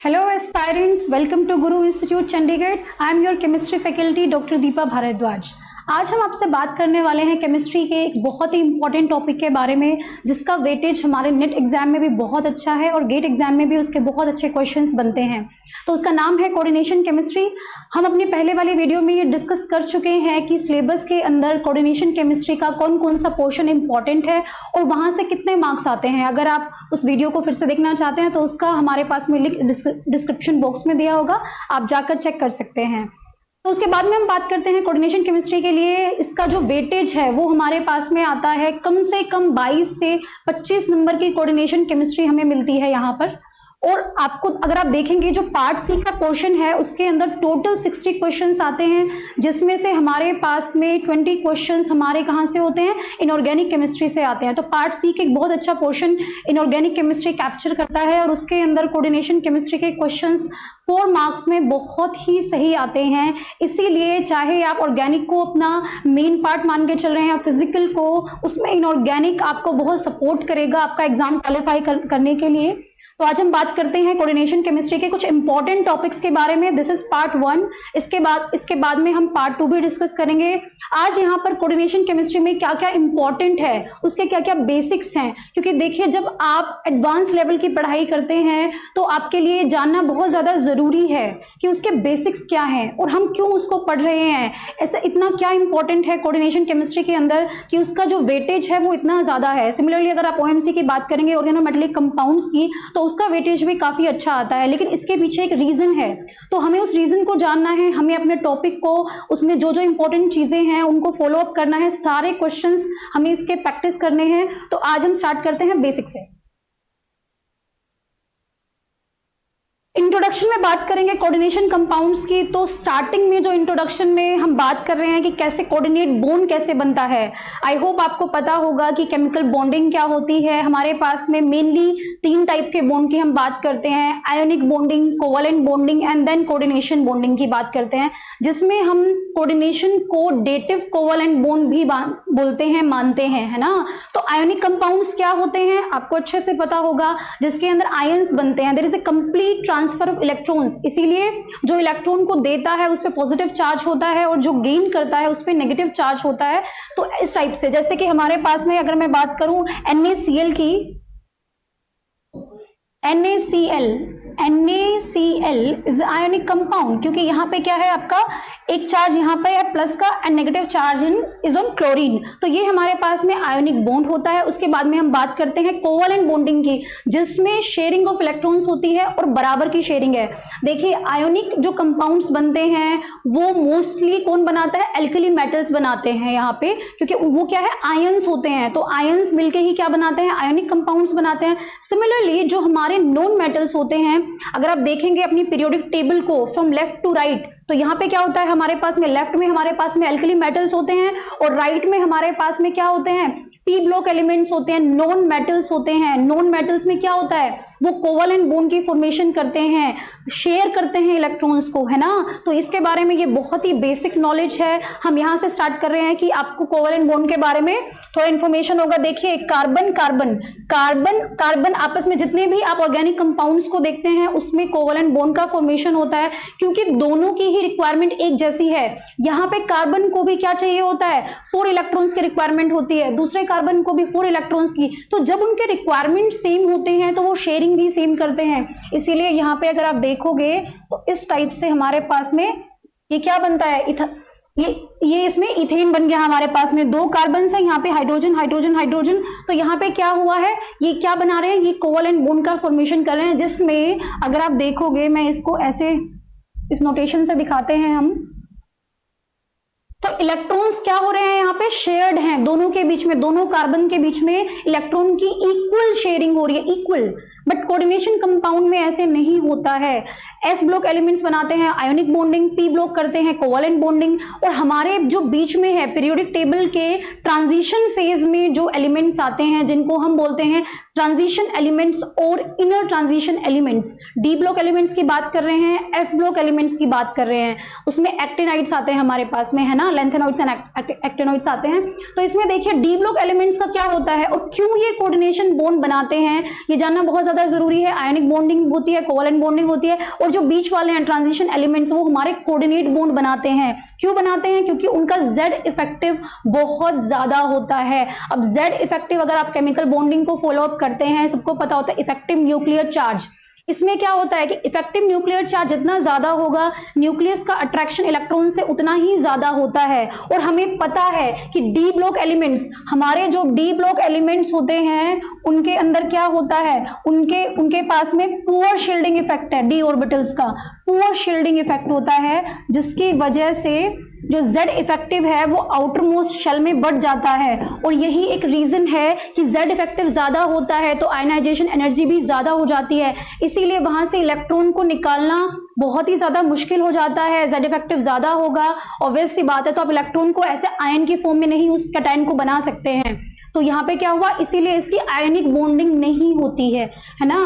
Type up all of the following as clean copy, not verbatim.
Hello aspirants, welcome to Guru Institute Chandigarh. I am your chemistry faculty Dr. Deepa Bhardwaj. आज हम आपसे बात करने वाले हैं केमिस्ट्री के एक बहुत ही इंपॉर्टेंट टॉपिक के बारे में जिसका वेटेज हमारे नेट एग्जाम में भी बहुत अच्छा है और गेट एग्जाम में भी उसके बहुत अच्छे क्वेश्चंस बनते हैं। तो उसका नाम है कोऑर्डिनेशन केमिस्ट्री। हम अपनी पहले वाली वीडियो में ये डिस्कस कर चुके हैं कि सिलेबस के अंदर कोऑर्डिनेशन केमिस्ट्री का कौन कौन सा पोर्शन इंपॉर्टेंट है और वहां से कितने मार्क्स आते हैं। अगर आप उस वीडियो को फिर से देखना चाहते हैं तो उसका हमारे पास में लिंक डिस्क्रिप्शन बॉक्स में दिया होगा, आप जाकर चेक कर सकते हैं। तो उसके बाद में हम बात करते हैं कोऑर्डिनेशन केमिस्ट्री के लिए इसका जो वेटेज है वो हमारे पास में आता है कम से कम 22 से 25 नंबर की कोऑर्डिनेशन केमिस्ट्री हमें मिलती है यहाँ पर। और आपको अगर आप देखेंगे जो पार्ट सी का पोर्शन है उसके अंदर टोटल 60 क्वेश्चंस आते हैं, जिसमें से हमारे पास में 20 क्वेश्चंस हमारे कहाँ से होते हैं, इनऑर्गेनिक केमिस्ट्री से आते हैं। तो पार्ट सी के एक बहुत अच्छा पोर्शन इनऑर्गेनिक केमिस्ट्री कैप्चर करता है और उसके अंदर कोऑर्डिनेशन केमिस्ट्री के क्वेश्चंस 4 मार्क्स में बहुत ही सही आते हैं। इसीलिए चाहे आप ऑर्गेनिक को अपना मेन पार्ट मान के चल रहे हैं या फिजिकल को, उसमें इनऑर्गेनिक आपको बहुत सपोर्ट करेगा आपका एग्जाम क्वालिफाई करने के लिए। तो आज हम बात करते हैं कोऑर्डिनेशन केमिस्ट्री के कुछ इंपॉर्टेंट टॉपिक्स के बारे में। This is part 1। इसके बाद में हम पार्ट 2 भी डिस्कस करेंगे। आज यहाँ पर कोऑर्डिनेशन केमिस्ट्री में क्या क्या इंपॉर्टेंट है, उसके क्या क्या बेसिक्स हैं, क्योंकि देखिए जब आप एडवांस लेवल की पढ़ाई करते हैं तो आपके लिए जानना बहुत ज्यादा जरूरी है कि उसके बेसिक्स क्या हैं और हम क्यों उसको पढ़ रहे हैं, ऐसा इतना क्या इंपॉर्टेंट है कोऑर्डिनेशन केमिस्ट्री के अंदर कि उसका जो वेटेज है वो इतना ज्यादा है। सिमिलरली अगर आप ओएमसी की बात करेंगे, ऑर्गेनोमेटेलिक कंपाउंड्स की, तो उसका वेटेज भी काफी अच्छा आता है, लेकिन इसके पीछे एक रीजन है। तो हमें उस रीजन को जानना है, हमें अपने टॉपिक को, उसमें जो जो इंपॉर्टेंट चीजें हैं उनको फॉलो अप करना है, सारे क्वेश्चंस हमें इसके प्रैक्टिस करने हैं। तो आज हम स्टार्ट करते हैं बेसिक से। इंट्रोडक्शन में बात करेंगे कोऑर्डिनेशन कंपाउंड्स की। तो स्टार्टिंग में जो इंट्रोडक्शन में हम बात कर रहे हैं कि कैसे कोऑर्डिनेट बॉन्ड कैसे बनता है। आई होप आपको पता होगा कि केमिकल बॉन्डिंग क्या होती है। हमारे पास में मेनली 3 टाइप के बॉन्ड की हम बात करते हैं, ionic bonding, covalent bonding and then coordination bonding की बात करते हैं, जिसमें हम कोऑर्डिनेशन को डेटिव कोवैलेंट बॉन्ड भी बोलते हैं, मानते हैं, है ना। तो आयोनिक कंपाउंड्स क्या होते हैं आपको अच्छे से पता होगा, जिसके अंदर आयंस बनते हैं। There is a complete transfer of electrons, इसीलिए जो इलेक्ट्रॉन को देता है उस पे पॉजिटिव चार्ज होता है और जो गेन करता है उस पे नेगेटिव चार्ज होता है। तो इस टाइप से, जैसे कि हमारे पास में अगर मैं बात करूं NaCl की, NaCl इज आयोनिक कंपाउंड, क्योंकि यहाँ पे क्या है, आपका एक चार्ज यहाँ पे है प्लस का and negative charge is on chlorine. तो ये हमारे पास में आयोनिक बॉन्ड होता है। उसके बाद में हम बात करते हैं कोवैलेंट बॉन्डिंग की, जिसमें शेयरिंग ऑफ इलेक्ट्रॉन्स होती है और बराबर की शेयरिंग है। देखिए आयोनिक जो कंपाउंड्स बनते हैं वो मोस्टली कौन बनाता है, एल्कली मेटल्स बनाते हैं यहाँ पे, क्योंकि वो क्या है, आयंस होते हैं। तो आयंस मिलके ही क्या बनाते हैं, आयोनिक कंपाउंड्स बनाते हैं। सिमिलरली जो हमारे नॉन मेटल्स होते हैं, अगर आप देखेंगे अपनी पीरियोडिक टेबल को फ्रॉम लेफ्ट टू राइट, तो यहाँ पे क्या होता है, हमारे पास में लेफ्ट में हमारे पास में एल्कली मेटल्स होते हैं और राइट में हमारे पास में क्या होते हैं, पी ब्लॉक एलिमेंट्स होते हैं, नॉन मेटल्स होते हैं। नॉन मेटल्स में क्या होता है, वो कोवैलेंट बॉन्ड की फॉर्मेशन करते हैं, शेयर करते हैं इलेक्ट्रॉन्स को, है ना। तो इसके बारे में ये बहुत ही बेसिक नॉलेज है। हम यहाँ से स्टार्ट कर रहे हैं कि आपको कोवैलेंट बॉन्ड के बारे में थोड़ा इन्फॉर्मेशन होगा। देखिए कार्बन कार्बन कार्बन कार्बन आपस में जितने भी आप ऑर्गेनिक कंपाउंड्स को देखते हैं उसमें कोवैलेंट बॉन्ड का फॉर्मेशन होता है, क्योंकि दोनों की ही रिक्वायरमेंट एक जैसी है। यहाँ पे कार्बन को भी क्या चाहिए होता है, 4 इलेक्ट्रॉन्स की रिक्वायरमेंट होती है, दूसरे कार्बन को भी 4 इलेक्ट्रॉन्स की। तो जब उनके रिक्वायरमेंट सेम होते हैं तो वो शेयरिंग भी सेम करते हैं। इसीलिए यहाँ पे अगर आप देखोगे तो इस टाइप से हमारे पास में ये क्या बनता है, ये इसमें इथेन बन गया। हमारे पास में 2 कार्बन है, यहाँ पे हाइड्रोजन हाइड्रोजन हाइड्रोजन। तो यहाँ पे क्या हुआ है, ये क्या बना रहे हैं, ये कोवैलेंट बॉन्ड का फॉर्मेशन कर रहे हैं, जिसमें अगर आप देखोगे, मैं इसको ऐसे इस नोटेशन से दिखाते हैं हम, तो इलेक्ट्रॉन्स क्या हो रहे हैं, यहाँ पे शेयर्ड हैं दोनों के बीच में, दोनों कार्बन के बीच में इलेक्ट्रॉन की इक्वल शेयरिंग हो रही है, इक्वल। बट कोऑर्डिनेशन कंपाउंड में ऐसे नहीं होता है। एस ब्लॉक एलिमेंट्स बनाते हैं आयोनिक बॉन्डिंग, पी ब्लॉक करते हैं कोवैलेंट बॉन्डिंग, और हमारे जो बीच में है पीरियोडिक टेबल के ट्रांजिशन फेज में जो एलिमेंट्स आते हैं जिनको हम बोलते हैं ट्रांजिशन एलिमेंट्स और inner transition elements. D block elements की बात कर रहे हैं, एफ ब्लॉक एलिमेंट्स की बात कर रहे हैं, उसमें एक्टिनाइड्स आते हैं हमारे पास में, है ना, लेंथेनॉइड्स एंड एक्टिनॉइड्स आते हैं। तो इसमें देखिए डी ब्लॉक एलिमेंट्स का क्या होता है और क्यों ये कोऑर्डिनेशन बॉन्ड बनाते हैं, ये जानना बहुत ज्यादा जरूरी है। आयनिक बॉन्डिंग होती है, कोवैलेंट बॉन्डिंग होती है, और जो बीच वाले हैं ट्रांजिशन एलिमेंट्स वो हमारे कोऑर्डिनेट बॉन्ड बनाते हैं। क्यों बनाते हैं? क्योंकि उनका जेड इफेक्टिव बहुत ज्यादा होता है। अब जेड इफेक्टिव अगर आप केमिकल बॉन्डिंग को फॉलो अप करते हैं, सबको पता होता है इफेक्टिव न्यूक्लियर चार्ज। इसमें क्या होता है कि इफेक्टिव न्यूक्लियर चार्ज जितना ज्यादा होगा, न्यूक्लियस का अट्रैक्शन इलेक्ट्रॉन से उतना ही ज्यादा होता है। और हमें पता है कि डी ब्लॉक एलिमेंट्स, हमारे जो डी ब्लॉक एलिमेंट्स होते हैं उनके अंदर क्या होता है, उनके पास में पुअर शील्डिंग इफेक्ट है, डी ऑर्बिटल्स का पुअर शील्डिंग इफेक्ट होता है, जिसकी वजह से जो Z इफेक्टिव है वो आउटर मोस्ट शेल में बढ़ जाता है। और यही एक रीजन है कि Z इफेक्टिव ज्यादा होता है तो आयनाइजेशन एनर्जी भी ज्यादा हो जाती है, इसीलिए वहां से इलेक्ट्रॉन को निकालना बहुत ही ज्यादा मुश्किल हो जाता है। Z इफेक्टिव ज्यादा होगा, ऑब्वियस सी बात है, तो आप इलेक्ट्रॉन को ऐसे आयन की फॉर्म में नहीं उस कैटायन को बना सकते हैं। तो यहाँ पे क्या हुआ, इसीलिए इसकी आयनिक बॉन्डिंग नहीं होती है ना।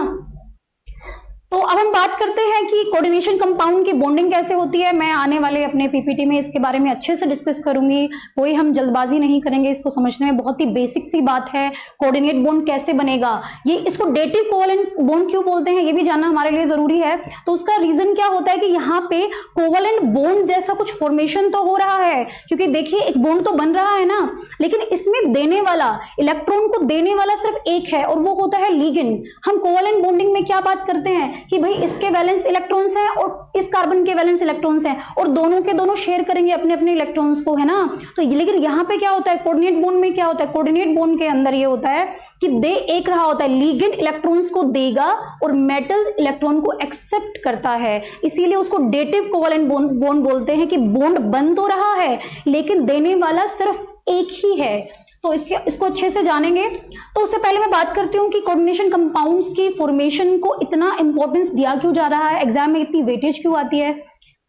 तो अब हम बात करते हैं कि कोऑर्डिनेशन कंपाउंड की बॉन्डिंग कैसे होती है। मैं आने वाले अपने पीपीटी में इसके बारे में अच्छे से डिस्कस करूंगी, कोई हम जल्दबाजी नहीं करेंगे, इसको समझने में बहुत ही बेसिक सी बात है। कोऑर्डिनेट बॉन्ड कैसे बनेगा, ये इसको डेटिव कोवैलेंट बॉन्ड क्यों बोलते हैं ये भी जानना हमारे लिए जरूरी है। तो उसका रीजन क्या होता है कि यहाँ पे कोवैलेंट बॉन्ड जैसा कुछ फॉर्मेशन तो हो रहा है, क्योंकि देखिए एक बॉन्ड तो बन रहा है ना, लेकिन इसमें देने वाला, इलेक्ट्रॉन को देने वाला सिर्फ एक है और वो होता है लिगेंड। हम कोवैलेंट बॉन्डिंग में क्या बात करते हैं कि भाई इसके वैलेंस इलेक्ट्रॉन्स हैं और इस कार्बन के वैलेंस इलेक्ट्रॉन्स हैं और दोनों के दोनों शेयर करेंगे अपने अपने इलेक्ट्रॉन्स को, है ना। तो लेकिन यहाँ पे क्या होता है, कोऑर्डिनेट बॉन्ड में क्या होता है, कोऑर्डिनेट बॉन्ड के अंदर ये होता है कि दे एक रहा होता है, लिगेंड इलेक्ट्रॉन्स को देगा और मेटल इलेक्ट्रॉन को एक्सेप्ट करता है, इसीलिए उसको डेटिव कोवैलेंट बॉन्ड बोलते हैं कि बॉन्ड बन तो रहा है लेकिन देने वाला सिर्फ एक ही है। तो इसको अच्छे से जानेंगे। तो उससे पहले मैं बात करती हूँ कि कोऑर्डिनेशन कंपाउंड्स की फॉर्मेशन को इतना इंपॉर्टेंस दिया क्यों जा रहा है, एग्जाम में इतनी वेटेज क्यों आती है।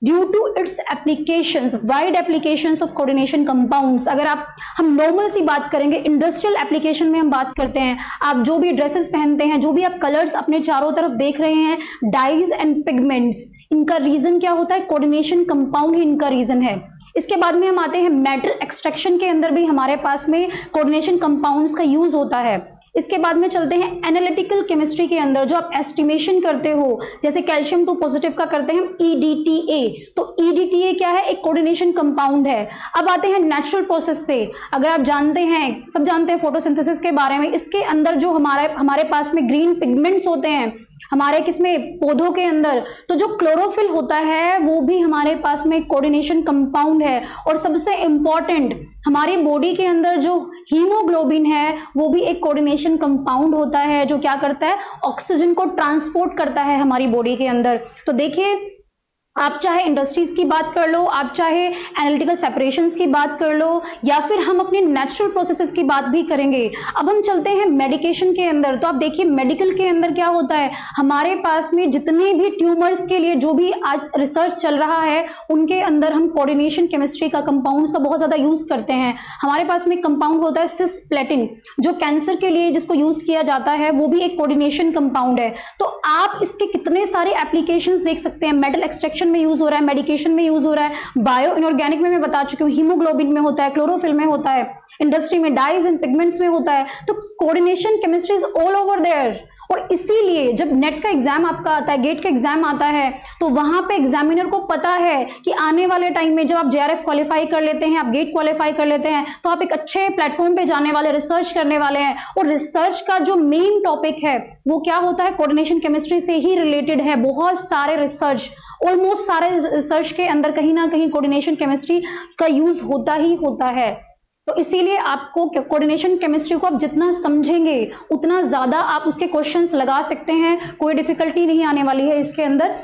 Due to its applications, wide applications of coordination compounds. अगर हम नॉर्मल सी बात करेंगे, इंडस्ट्रियल एप्लीकेशन में हम बात करते हैं, आप जो भी ड्रेसेस पहनते हैं, जो भी आप कलर्स अपने चारों तरफ देख रहे हैं, डाइज एंड पिगमेंट्स, इनका रीजन क्या होता है, कोऑर्डिनेशन कंपाउंड ही इनका रीजन है। इसके बाद में हम आते हैं मेटल एक्सट्रैक्शन के अंदर भी हमारे पास में कोऑर्डिनेशन कंपाउंड्स का यूज होता है। इसके बाद में चलते हैं एनालिटिकल केमिस्ट्री के अंदर, जो आप एस्टिमेशन करते हो, जैसे कैल्शियम 2 पॉजिटिव का करते हैं हम EDTA, तो EDTA क्या है, एक कोऑर्डिनेशन कंपाउंड है। अब आते हैं नेचुरल प्रोसेस पे। अगर आप जानते हैं, सब जानते हैं फोटोसिंथेसिस के बारे में, इसके अंदर जो हमारे पास में ग्रीन पिगमेंट्स होते हैं हमारे किसमें, पौधों के अंदर, तो जो क्लोरोफिल होता है वो भी हमारे पास में कोऑर्डिनेशन कंपाउंड है। और सबसे इंपॉर्टेंट, हमारी बॉडी के अंदर जो हीमोग्लोबिन है वो भी एक कोऑर्डिनेशन कंपाउंड होता है, जो क्या करता है, ऑक्सीजन को ट्रांसपोर्ट करता है हमारी बॉडी के अंदर। तो देखिए, आप चाहे इंडस्ट्रीज की बात कर लो, आप चाहे एनालिटिकल सेपरेशंस की बात कर लो, या फिर हम अपने नेचुरल प्रोसेसेस की बात भी करेंगे। अब हम चलते हैं मेडिकेशन के अंदर। तो आप देखिए मेडिकल के अंदर क्या होता है, हमारे पास में जितने भी ट्यूमर्स के लिए जो भी आज रिसर्च चल रहा है उनके अंदर हम कोऑर्डिनेशन केमिस्ट्री का, कंपाउंड्स का बहुत ज्यादा यूज करते हैं। हमारे पास में कंपाउंड होता है सिस्प्लेटिन, जो कैंसर के लिए जिसको यूज किया जाता है, वो भी एक कोऑर्डिनेशन कंपाउंड है। तो आप इसके कितने सारे एप्लीकेशंस देख सकते हैं, मेटल एक्सट्रैक्शन में यूज हो रहा है, मेडिकेशन में यूज हो रहा है, बायो इनऑर्गेनिक में मैं बता चुकी हूँ, हीमोग्लोबिन में होता है, क्लोरोफिल में होता है, इंडस्ट्री में डाइज एंड पिगमेंट्स में होता है। तो coordination chemistry is all over there. और इसीलिए जब नेट का एग्जाम आपका आता है, गेट का एग्जाम आता है, तो वहां पे एग्जामिनर को पता है कि आने वाले टाइम में जब आप JRF क्वालिफाई कर लेते हैं, आप गेट क्वालिफाई कर लेते हैं, तो आप एक अच्छे प्लेटफॉर्म पे जाने वाले, रिसर्च करने वाले हैं। और रिसर्च का जो मेन टॉपिक है वो क्या होता है, कोऑर्डिनेशन केमिस्ट्री से ही रिलेटेड है। बहुत सारे रिसर्च, ऑलमोस्ट सारे रिसर्च के अंदर कहीं ना कहीं कोऑर्डिनेशन केमिस्ट्री का यूज होता ही होता है। तो इसीलिए आपको कोऑर्डिनेशन केमिस्ट्री को आप जितना समझेंगे उतना ज्यादा आप उसके क्वेश्चंस लगा सकते हैं, कोई डिफिकल्टी नहीं आने वाली है इसके अंदर।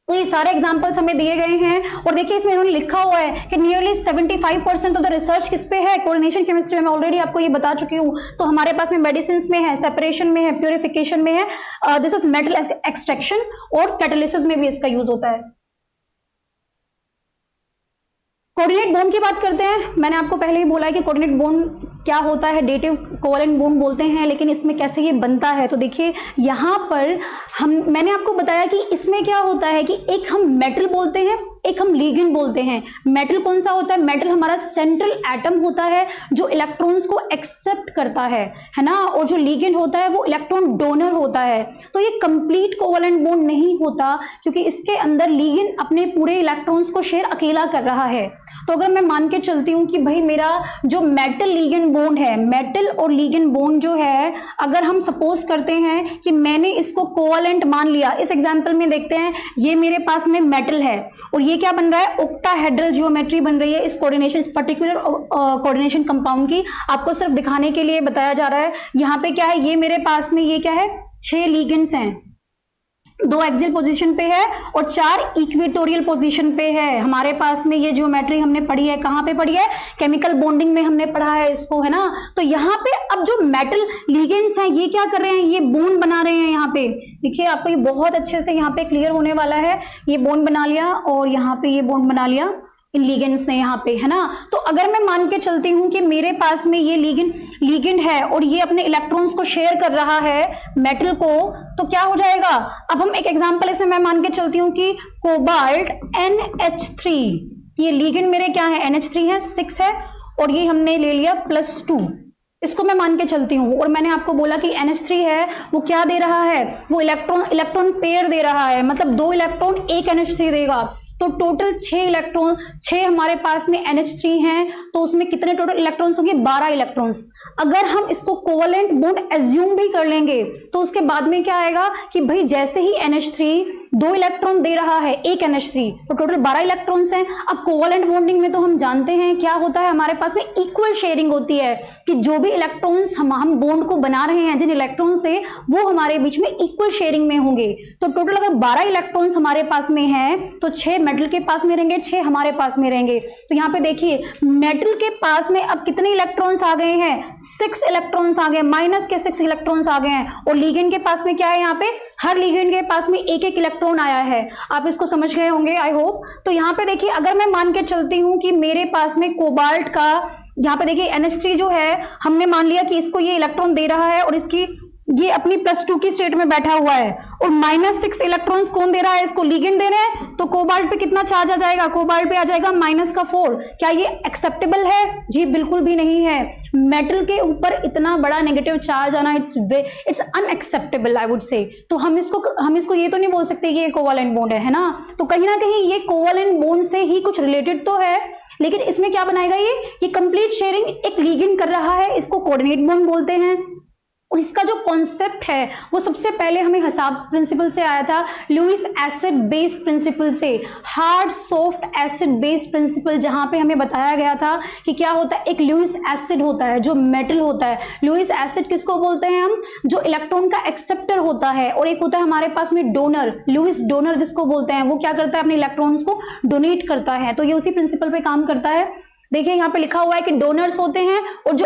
तो ये सारे एग्जांपल्स हमें दिए गए हैं और देखिए इसमें इन्होंने लिखा हुआ है कि नियरली 75% ऑफ द रिसर्च किस पे है, कोऑर्डिनेशन केमिस्ट्री में। ऑलरेडी आपको ये बता चुकी हूँ। तो हमारे पास में मेडिसिन में है, सेपरेशन में है, प्यूरिफिकेशन में है, दिस इज मेटल एक्सट्रैक्शन, और कैटालिसिस में भी इसका यूज होता है। कोऑर्डिनेट बॉन्ड की बात करते हैं। मैंने आपको पहले ही बोला है कि कोऑर्डिनेट बॉन्ड क्या होता है, डेटिव कोवलेंट बॉन्ड बोलते हैं, लेकिन इसमें कैसे ये बनता है। तो देखिए यहाँ पर मैंने आपको बताया कि इसमें क्या होता है कि एक हम मेटल बोलते हैं, एक हम लिगेंड बोलते हैं। मेटल कौन सा होता है? मेटल हमारा सेंट्रल एटम होता है जो इलेक्ट्रॉन्स को एक्सेप्ट करता है ना, और जो लिगेंड होता है वो इलेक्ट्रॉन डोनर होता है। तो ये कंप्लीट कोवलेंट बॉन्ड नहीं होता, क्योंकि इसके अंदर लिगेंड अपने पूरे इलेक्ट्रॉन्स को शेयर अकेला कर रहा है। तो अगर मैं मान के चलती हूँ कि भाई मेरा जो मेटल लिगेंड बॉन्ड है, मेटल और लिगेंड बॉन्ड जो है, अगर हम सपोज करते हैं कि मैंने इसको कोवलेंट मान लिया, इस एग्जांपल में देखते हैं, ये मेरे पास में मेटल है और ये क्या बन रहा है? ऑक्टाहेड्रल जियोमेट्री बन रही है इस कोऑर्डिनेशन, पर्टिकुलर कोऑर्डिनेशन कंपाउंड की। आपको सिर्फ दिखाने के लिए बताया जा रहा है। यहाँ पे क्या है? ये मेरे पास में ये क्या है? 6 लिगेंड्स हैं, 2 एक्सियल पोजीशन पे है और 4 इक्वेटोरियल पोजीशन पे है। हमारे पास में ये ज्योमेट्री हमने पढ़ी है, कहाँ पे पढ़ी है? केमिकल बॉन्डिंग में हमने पढ़ा है इसको, है ना। तो यहाँ पे अब जो मेटल लिगेंड्स हैं ये क्या कर रहे हैं? ये बॉन्ड बना रहे हैं। यहाँ पे देखिए आपको ये बहुत अच्छे से यहाँ पे क्लियर होने वाला है। ये बॉन्ड बना लिया और यहाँ पे ये बॉन्ड बना लिया इन लिगेंड्स ने यहाँ पे, है ना। तो अगर मैं मान के चलती हूँ कि मेरे पास में ये लिगेंड है और ये अपने इलेक्ट्रॉन्स को शेयर कर रहा है मेटल को, तो क्या हो जाएगा? अब हम एक एग्जांपल इसमें मैं मान के चलती हूँ कि कोबाल्ट NH3, ये लिगेंड मेरे क्या है? NH3 है, 6 है, और ये हमने ले लिया +2, इसको मैं मान के चलती हूँ। और मैंने आपको बोला कि NH3 है वो क्या दे रहा है? वो इलेक्ट्रॉन पेयर दे रहा है, मतलब 2 इलेक्ट्रॉन एक NH3 देगा। तो टोटल 6 इलेक्ट्रॉन, 6 हमारे पास में NH3 हैं, तो उसमें कितने टोटल इलेक्ट्रॉन्स होंगे? 12 इलेक्ट्रॉन्स। अगर हम इसको कोवलेंट बॉन्ड एज्यूम भी कर लेंगे तो उसके बाद में क्या आएगा कि भाई जैसे ही NH3 2 इलेक्ट्रॉन दे रहा है एक NH3, तो टोटल 12 इलेक्ट्रॉन्स हैं। अब कोवलेंट बॉन्डिंग में तो हम जानते हैं क्या होता है, हमारे पास में इक्वल शेयरिंग होती है कि जो भी इलेक्ट्रॉन्स हम बॉन्ड को बना रहे हैं जिन इलेक्ट्रॉन से, वो हमारे बीच में इक्वल शेयरिंग में होंगे। तो टोटल अगर 12 इलेक्ट्रॉन्स हमारे पास में हैं तो 6 मेटल के पास में रहेंगे, 6 हमारे पास में रहेंगे। तो यहाँ पे देखिए मेटल के पास में अब कितने इलेक्ट्रॉन्स आ गए हैं? 6 इलेक्ट्रॉन्स आ गए, माइनस के 6 इलेक्ट्रॉन्स आ गए हैं। और लिगेंड के पास में क्या है? यहाँ पे हर लिगेंड के पास में एक एक इलेक्ट्रॉन आया है। आप इसको समझ गए होंगे आई होप। तो यहाँ पे देखिए अगर मैं मान के चलती हूँ कि मेरे पास में कोबाल्ट का, यहाँ पे देखिए NH3 जो है हमने मान लिया कि इसको ये इलेक्ट्रॉन दे रहा है और इसकी ये अपनी +2 की स्टेट में बैठा हुआ है, और -6 इलेक्ट्रॉन्स कौन दे रहा है? इसको लिगेंड दे रहे हैं। तो कोबाल्ट पे कितना चार्ज आ जाएगा? कोबाल्ट पे आ जाएगा -4। क्या ये एक्सेप्टेबल है? जी बिल्कुल भी नहीं है। मेटल के ऊपर इतना बड़ा नेगेटिव चार्ज आना it's unacceptable I would say. तो हम इसको ये तो नहीं बोल सकते कि ये कोवलेंट बॉन्ड है ना। तो कहीं ना कहीं ये कोवलेंट बॉन्ड से ही कुछ रिलेटेड तो है, लेकिन इसमें क्या बनाएगा? ये कंप्लीट शेयरिंग एक लिगेंड कर रहा है, इसको कोऑर्डिनेट बॉन्ड बोलते हैं। और इसका जो कॉन्सेप्ट है वो सबसे पहले हमें हसाब प्रिंसिपल से आया था, लुईस एसिड बेस प्रिंसिपल से, hard soft acid base principle, जहां पे हमें बताया गया था कि क्या होता है? एक लुईस एसिड होता है जो मेटल होता है। लुईस एसिड किसको बोलते हैं हम? जो इलेक्ट्रॉन का एक्सेप्टर होता है। और एक होता है हमारे पास में डोनर, लुईस डोनर जिसको बोलते हैं, वो क्या करता है? अपने इलेक्ट्रॉन्स को डोनेट करता है। तो ये उसी प्रिंसिपल पे काम करता है। देखिए यहाँ पे लिखा हुआ है कि डोनर्स होते हैं और जो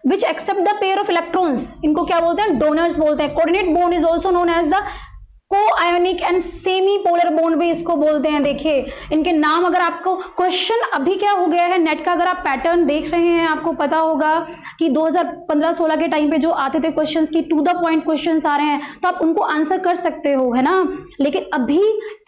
which accept the pair of electrons, इनको क्या बोलते हैं? डोनर्स बोलते हैं। Coordinate bond is also known as the co-ionic and semi polar bond भी इसको बोलते हैं। देखिए इनके नाम, अगर आपको क्वेश्चन अभी क्या हो गया है नेट का, अगर आप पैटर्न देख रहे हैं आपको पता होगा कि 2015-16 के टाइम पे जो आते थे क्वेश्चंस की टू द पॉइंट क्वेश्चंस आ रहे हैं, तो आप उनको आंसर कर सकते हो, है ना। लेकिन अभी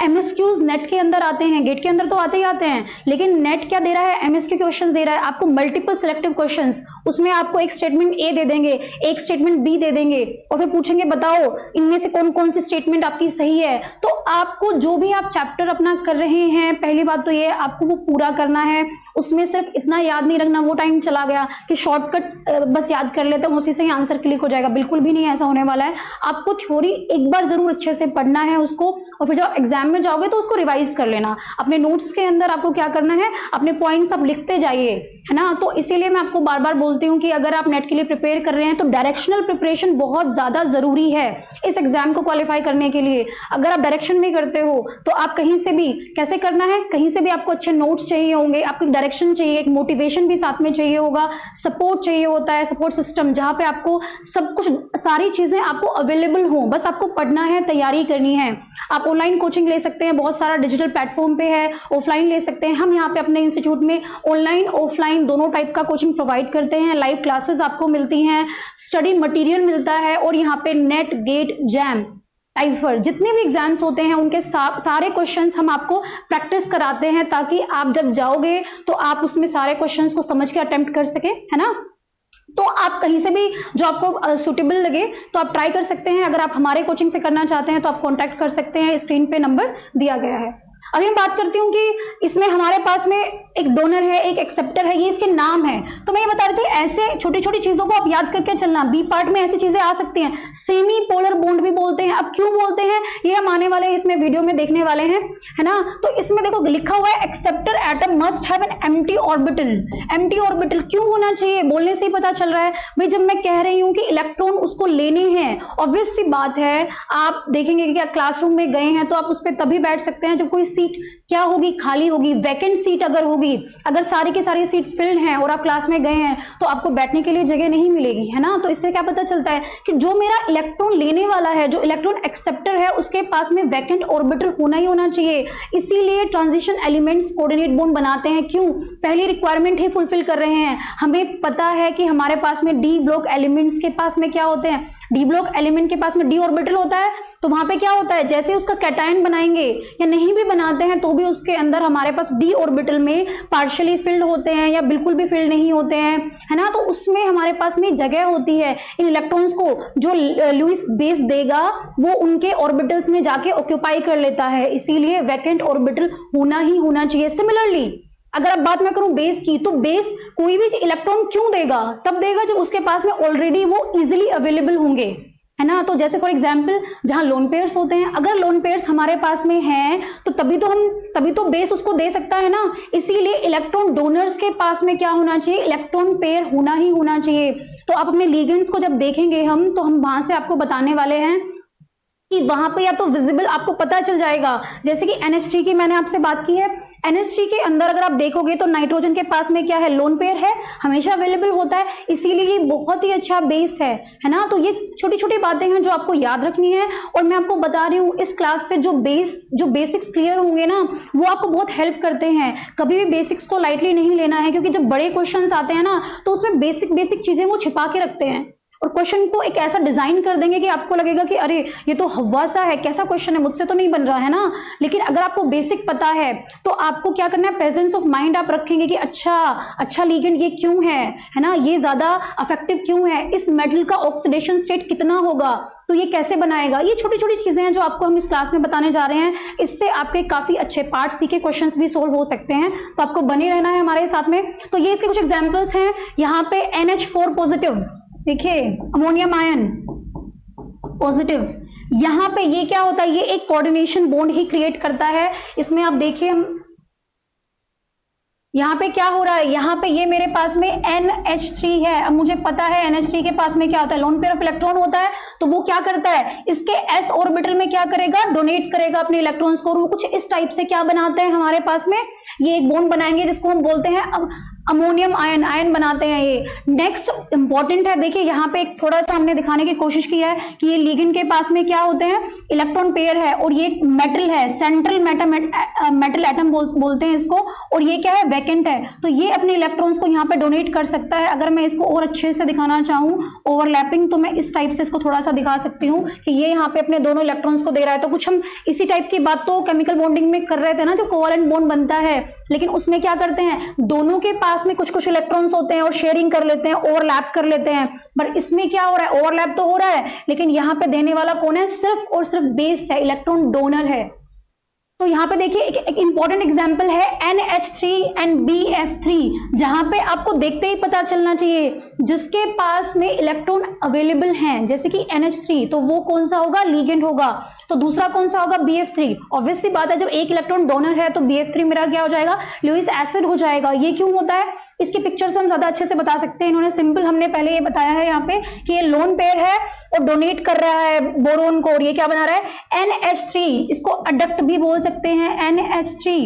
MSQs नेट के अंदर आते हैं, गेट के अंदर तो आते ही आते हैं, लेकिन नेट क्या दे रहा है? MSQ क्वेश्चन दे रहा है आपको, मल्टीपल सिलेक्टिव क्वेश्चंस। उसमें आपको एक स्टेटमेंट A दे देंगे, एक स्टेटमेंट B दे देंगे, और फिर पूछेंगे बताओ इनमें से कौन कौन सी स्टेटमेंट आपकी सही है। तो आपको जो भी आप चैप्टर अपना कर रहे हैं, पहली बात तो ये आपको वो पूरा करना है। उसमें सिर्फ इतना याद नहीं रखना, वो टाइम चला गया कि शॉर्टकट बस याद कर लेते हैं, उसी से ही आंसर क्लिक हो जाएगा। बिल्कुल भी नहीं ऐसा होने वाला है। आपको थ्योरी एक बार जरूर अच्छे से पढ़ना है उसको, और फिर जब एग्जाम में जाओगे तो उसको रिवाइज कर लेना। अपने नोट्स के अंदर आपको क्या करना है? अपने पॉइंट्स आप लिखते जाइए, है ना। तो इसीलिए मैं आपको बार बार बोलती हूँ कि अगर आप नेट के लिए प्रिपेयर कर रहे हैं तो डायरेक्शनल प्रिपरेशन बहुत ज्यादा जरूरी है इस एग्जाम को क्वालिफाई करने के लिए। अगर आप डायरेक्शन में करते हो तो आप कहीं से भी, कैसे करना है, कहीं से भी आपको अच्छे नोट्स चाहिए होंगे, आपको डायरेक्शन चाहिए, एक मोटिवेशन भी साथ में चाहिए होगा, सपोर्ट चाहिए होता है, सपोर्ट सिस्टम जहाँ पे आपको सब कुछ सारी चीजें आपको अवेलेबल हो, बस आपको पढ़ना है, तैयारी करनी है। आप ऑनलाइन कोचिंग ले सकते हैं, बहुत सारा डिजिटल प्लेटफॉर्म पे है, ऑफलाइन ले सकते हैं। हम यहाँ पे अपने इंस्टीट्यूट में ऑनलाइन ऑफलाइन दोनों टाइप का कोचिंग प्रोवाइड करते हैं। लाइव क्लासेस आपको मिलती हैं, स्टडी मटेरियल मिलता है, और यहाँ पे नेट, गेट, जैम, टाइफर जितने भी एग्जाम्स होते हैं उनके सारे क्वेश्चंस हम आपको प्रैक्टिस कराते हैं, ताकि आप जब जाओगे तो आप उसमें सारे क्वेश्चंस को समझ के अटेम्प्ट कर सके, है ना। तो आप कहीं से भी जो आपको सुटेबल लगे तो आप ट्राई कर सकते हैं। अगर आप हमारे कोचिंग से करना चाहते हैं तो आप कॉन्टैक्ट कर सकते हैं, स्क्रीन पे नंबर दिया गया है। अभी मैं बात करती हूँ कि इसमें हमारे पास में एक डोनर है, एक एक्सेप्टर है, ये इसके नाम है। तो मैं ये बता रही थी, ऐसे छोटी छोटी चीजों को आप याद करके चलना। बी पार्ट में ऐसी चीजें आ सकती हैं, सेमी पोलर बॉन्ड भी बोलते हैं। अब क्यों बोलते हैं ये हम आने वाले इसमें वीडियो में देखने वाले हैं, है ना। तो इसमें देखो लिखा हुआ है acceptor atom must have an empty orbital. Empty orbital क्यों होना चाहिए, बोलने से ही पता चल रहा है भाई। जब मैं कह रही हूँ कि इलेक्ट्रॉन उसको लेने हैं, ऑब्वियस सी बात है, आप देखेंगे कि क्लासरूम में गए हैं तो आप उस पर तभी बैठ सकते हैं जब कोई सीट क्या होगी, खाली होगी। वैकेंट सीट अगर होगी, अगर सारी की सारी सीट्स फिल्ड हैं और आप क्लास में गए हैं तो आपको बैठने के लिए जगह नहीं मिलेगी, है ना। तो इससे क्या पता चलता है कि जो मेरा इलेक्ट्रॉन लेने वाला है, जो इलेक्ट्रॉन एक्सेप्टर है, उसके पास में वैकेंट ऑर्बिटल होना ही होना चाहिए। इसीलिए ट्रांजिशन एलिमेंट्स कोऑर्डिनेट बॉन्ड बनाते हैं। क्यों, पहली रिक्वायरमेंट ही फुलफिल कर रहे हैं। हमें पता है कि हमारे पास में डी ब्लॉक एलिमेंट्स के पास में क्या होते हैं, डी ब्लॉक एलिमेंट के पास में डी ऑर्बिटल होता है। तो वहां पे क्या होता है, जैसे उसका कैटायन बनाएंगे या नहीं भी बनाते हैं तो भी उसके अंदर हमारे पास डी ऑर्बिटल में पार्शियली फिल्ड होते हैं या बिल्कुल भी फिल्ड नहीं होते हैं, है ना। तो उसमें हमारे पास में जगह होती है। इन इलेक्ट्रॉन्स को जो लुईस बेस देगा वो उनके ऑर्बिटल्स में जाके ऑक्यूपाई कर लेता है, इसीलिए वैकेंट ऑर्बिटल होना ही होना चाहिए। सिमिलरली अगर अब बात मैं करूं बेस की, तो बेस कोई भी इलेक्ट्रॉन क्यों देगा, तब देगा जब उसके पास में ऑलरेडी वो इजिली अवेलेबल होंगे, है ना। तो जैसे फॉर एग्जांपल जहां लोन पेयर्स होते हैं, अगर लोन पेयर्स हमारे पास में हैं तो तभी तो बेस उसको दे सकता है ना। इसीलिए इलेक्ट्रॉन डोनर्स के पास में क्या होना चाहिए, इलेक्ट्रॉन पेयर होना ही होना चाहिए। तो आप अपने लिगेंड्स को जब देखेंगे तो हम वहां से आपको बताने वाले हैं कि वहां पे या तो विजिबल आपको पता चल जाएगा। जैसे कि NH3 की मैंने आपसे बात की है, NH3 के अंदर अगर आप देखोगे तो नाइट्रोजन के पास में क्या है, लोन पेयर है, हमेशा अवेलेबल होता है, इसीलिए ये बहुत ही अच्छा बेस है ना। तो ये छोटी छोटी बातें हैं जो आपको याद रखनी है। और मैं आपको बता रही हूँ इस क्लास से जो बेसिक्स क्लियर होंगे ना, वो आपको बहुत हेल्प करते हैं। कभी भी बेसिक्स को लाइटली नहीं लेना है, क्योंकि जब बड़े क्वेश्चंस आते हैं ना तो उसमें बेसिक चीजें वो छिपा के रखते हैं और क्वेश्चन को एक ऐसा डिजाइन कर देंगे कि आपको लगेगा कि अरे ये तो हवा सा है, कैसा क्वेश्चन है, मुझसे तो नहीं बन रहा है ना। लेकिन अगर आपको बेसिक पता है तो आपको क्या करना है, प्रेजेंस ऑफ माइंड आप रखेंगे कि अच्छा लिगेंड ये क्यों है ना, ये ज्यादा अफेक्टिव क्यों है, इस मेटल का ऑक्सीडेशन स्टेट कितना होगा, तो ये कैसे बनाएगा। ये छोटी छोटी चीजें हैं जो आपको हम इस क्लास में बताने जा रहे हैं। इससे आपके काफी अच्छे पार्ट सी के क्वेश्चन भी सोल्व हो सकते हैं, तो आपको बने रहना है हमारे साथ में। तो ये इसके कुछ एग्जाम्पल्स हैं। यहाँ पे NH4 पॉजिटिव, देखिए अमोनियम आयन पॉजिटिव, यहां पे ये क्या होता है, ये एक कोऑर्डिनेशन बॉन्ड ही क्रिएट करता है। इसमें आप देखिए यहाँ पे क्या हो रहा है, यहाँ पे ये मेरे पास में NH3 है। अब मुझे पता है NH3 के पास में क्या होता है, लोन पेयर ऑफ इलेक्ट्रॉन होता है। तो वो क्या करता है, इसके s ऑर्बिटल में क्या करेगा, डोनेट करेगा अपने इलेक्ट्रॉन्स को। वो कुछ इस टाइप से क्या बनाते हैं हमारे पास में, ये एक बॉन्ड बनाएंगे जिसको हम बोलते हैं अमोनियम आयन बनाते हैं ये। नेक्स्ट इंपॉर्टेंट है, देखिए यहाँ पे एक थोड़ा सा हमने दिखाने की कोशिश की है कि ये लिगेंड के पास में क्या होते हैं, इलेक्ट्रॉन पेयर है, और ये मेटल है, सेंट्रल मेटल एटम बोलते हैं इसको, और ये क्या है, वैकेंट है। तो ये अपने इलेक्ट्रॉन्स को यहाँ पे डोनेट कर सकता है। अगर मैं इसको और अच्छे से दिखाना चाहूँ ओवरलैपिंग, तो मैं इस टाइप से इसको थोड़ा सा दिखा सकती हूँ कि ये यहाँ पे अपने दोनों इलेक्ट्रॉन्स को दे रहा है। तो कुछ हम इसी टाइप की बात तो केमिकल बॉन्डिंग में कर रहे थे ना, जो कोवैलेंट बॉन्ड बनता है, लेकिन उसमें क्या करते हैं, दोनों के पास में कुछ कुछ इलेक्ट्रॉन्स होते हैं और शेयरिंग कर लेते हैं, ओवरलैप कर लेते हैं। पर इसमें क्या हो रहा है, ओवरलैप तो हो रहा है, लेकिन यहाँ पे देने वाला कौन है, सिर्फ और सिर्फ बेस है, इलेक्ट्रॉन डोनर है। तो यहाँ पे देखिए एक इंपॉर्टेंट एग्जांपल है NH3 एंड BF3, जहां पे आपको देखते ही पता चलना चाहिए जिसके पास में इलेक्ट्रॉन अवेलेबल हैं, जैसे कि NH3, तो वो कौन सा होगा, लीगेंड होगा। तो दूसरा कौन सा होगा, BF3। ऑब्वियस सी बात है, जब एक इलेक्ट्रॉन डोनर है तो BF3 मेरा क्या हो जाएगा, लुईस एसिड हो जाएगा। ये क्यों होता है, इसकी पिक्चर से हम ज्यादा अच्छे से बता सकते हैं। इन्होंने सिंपल हमने पहले ये बताया है यहाँ पे कि ये लोन पेयर है और डोनेट कर रहा है बोरोन को, और ये क्या बना रहा है, NH3, इसको अडक्ट भी बोल सकते हैं, NH3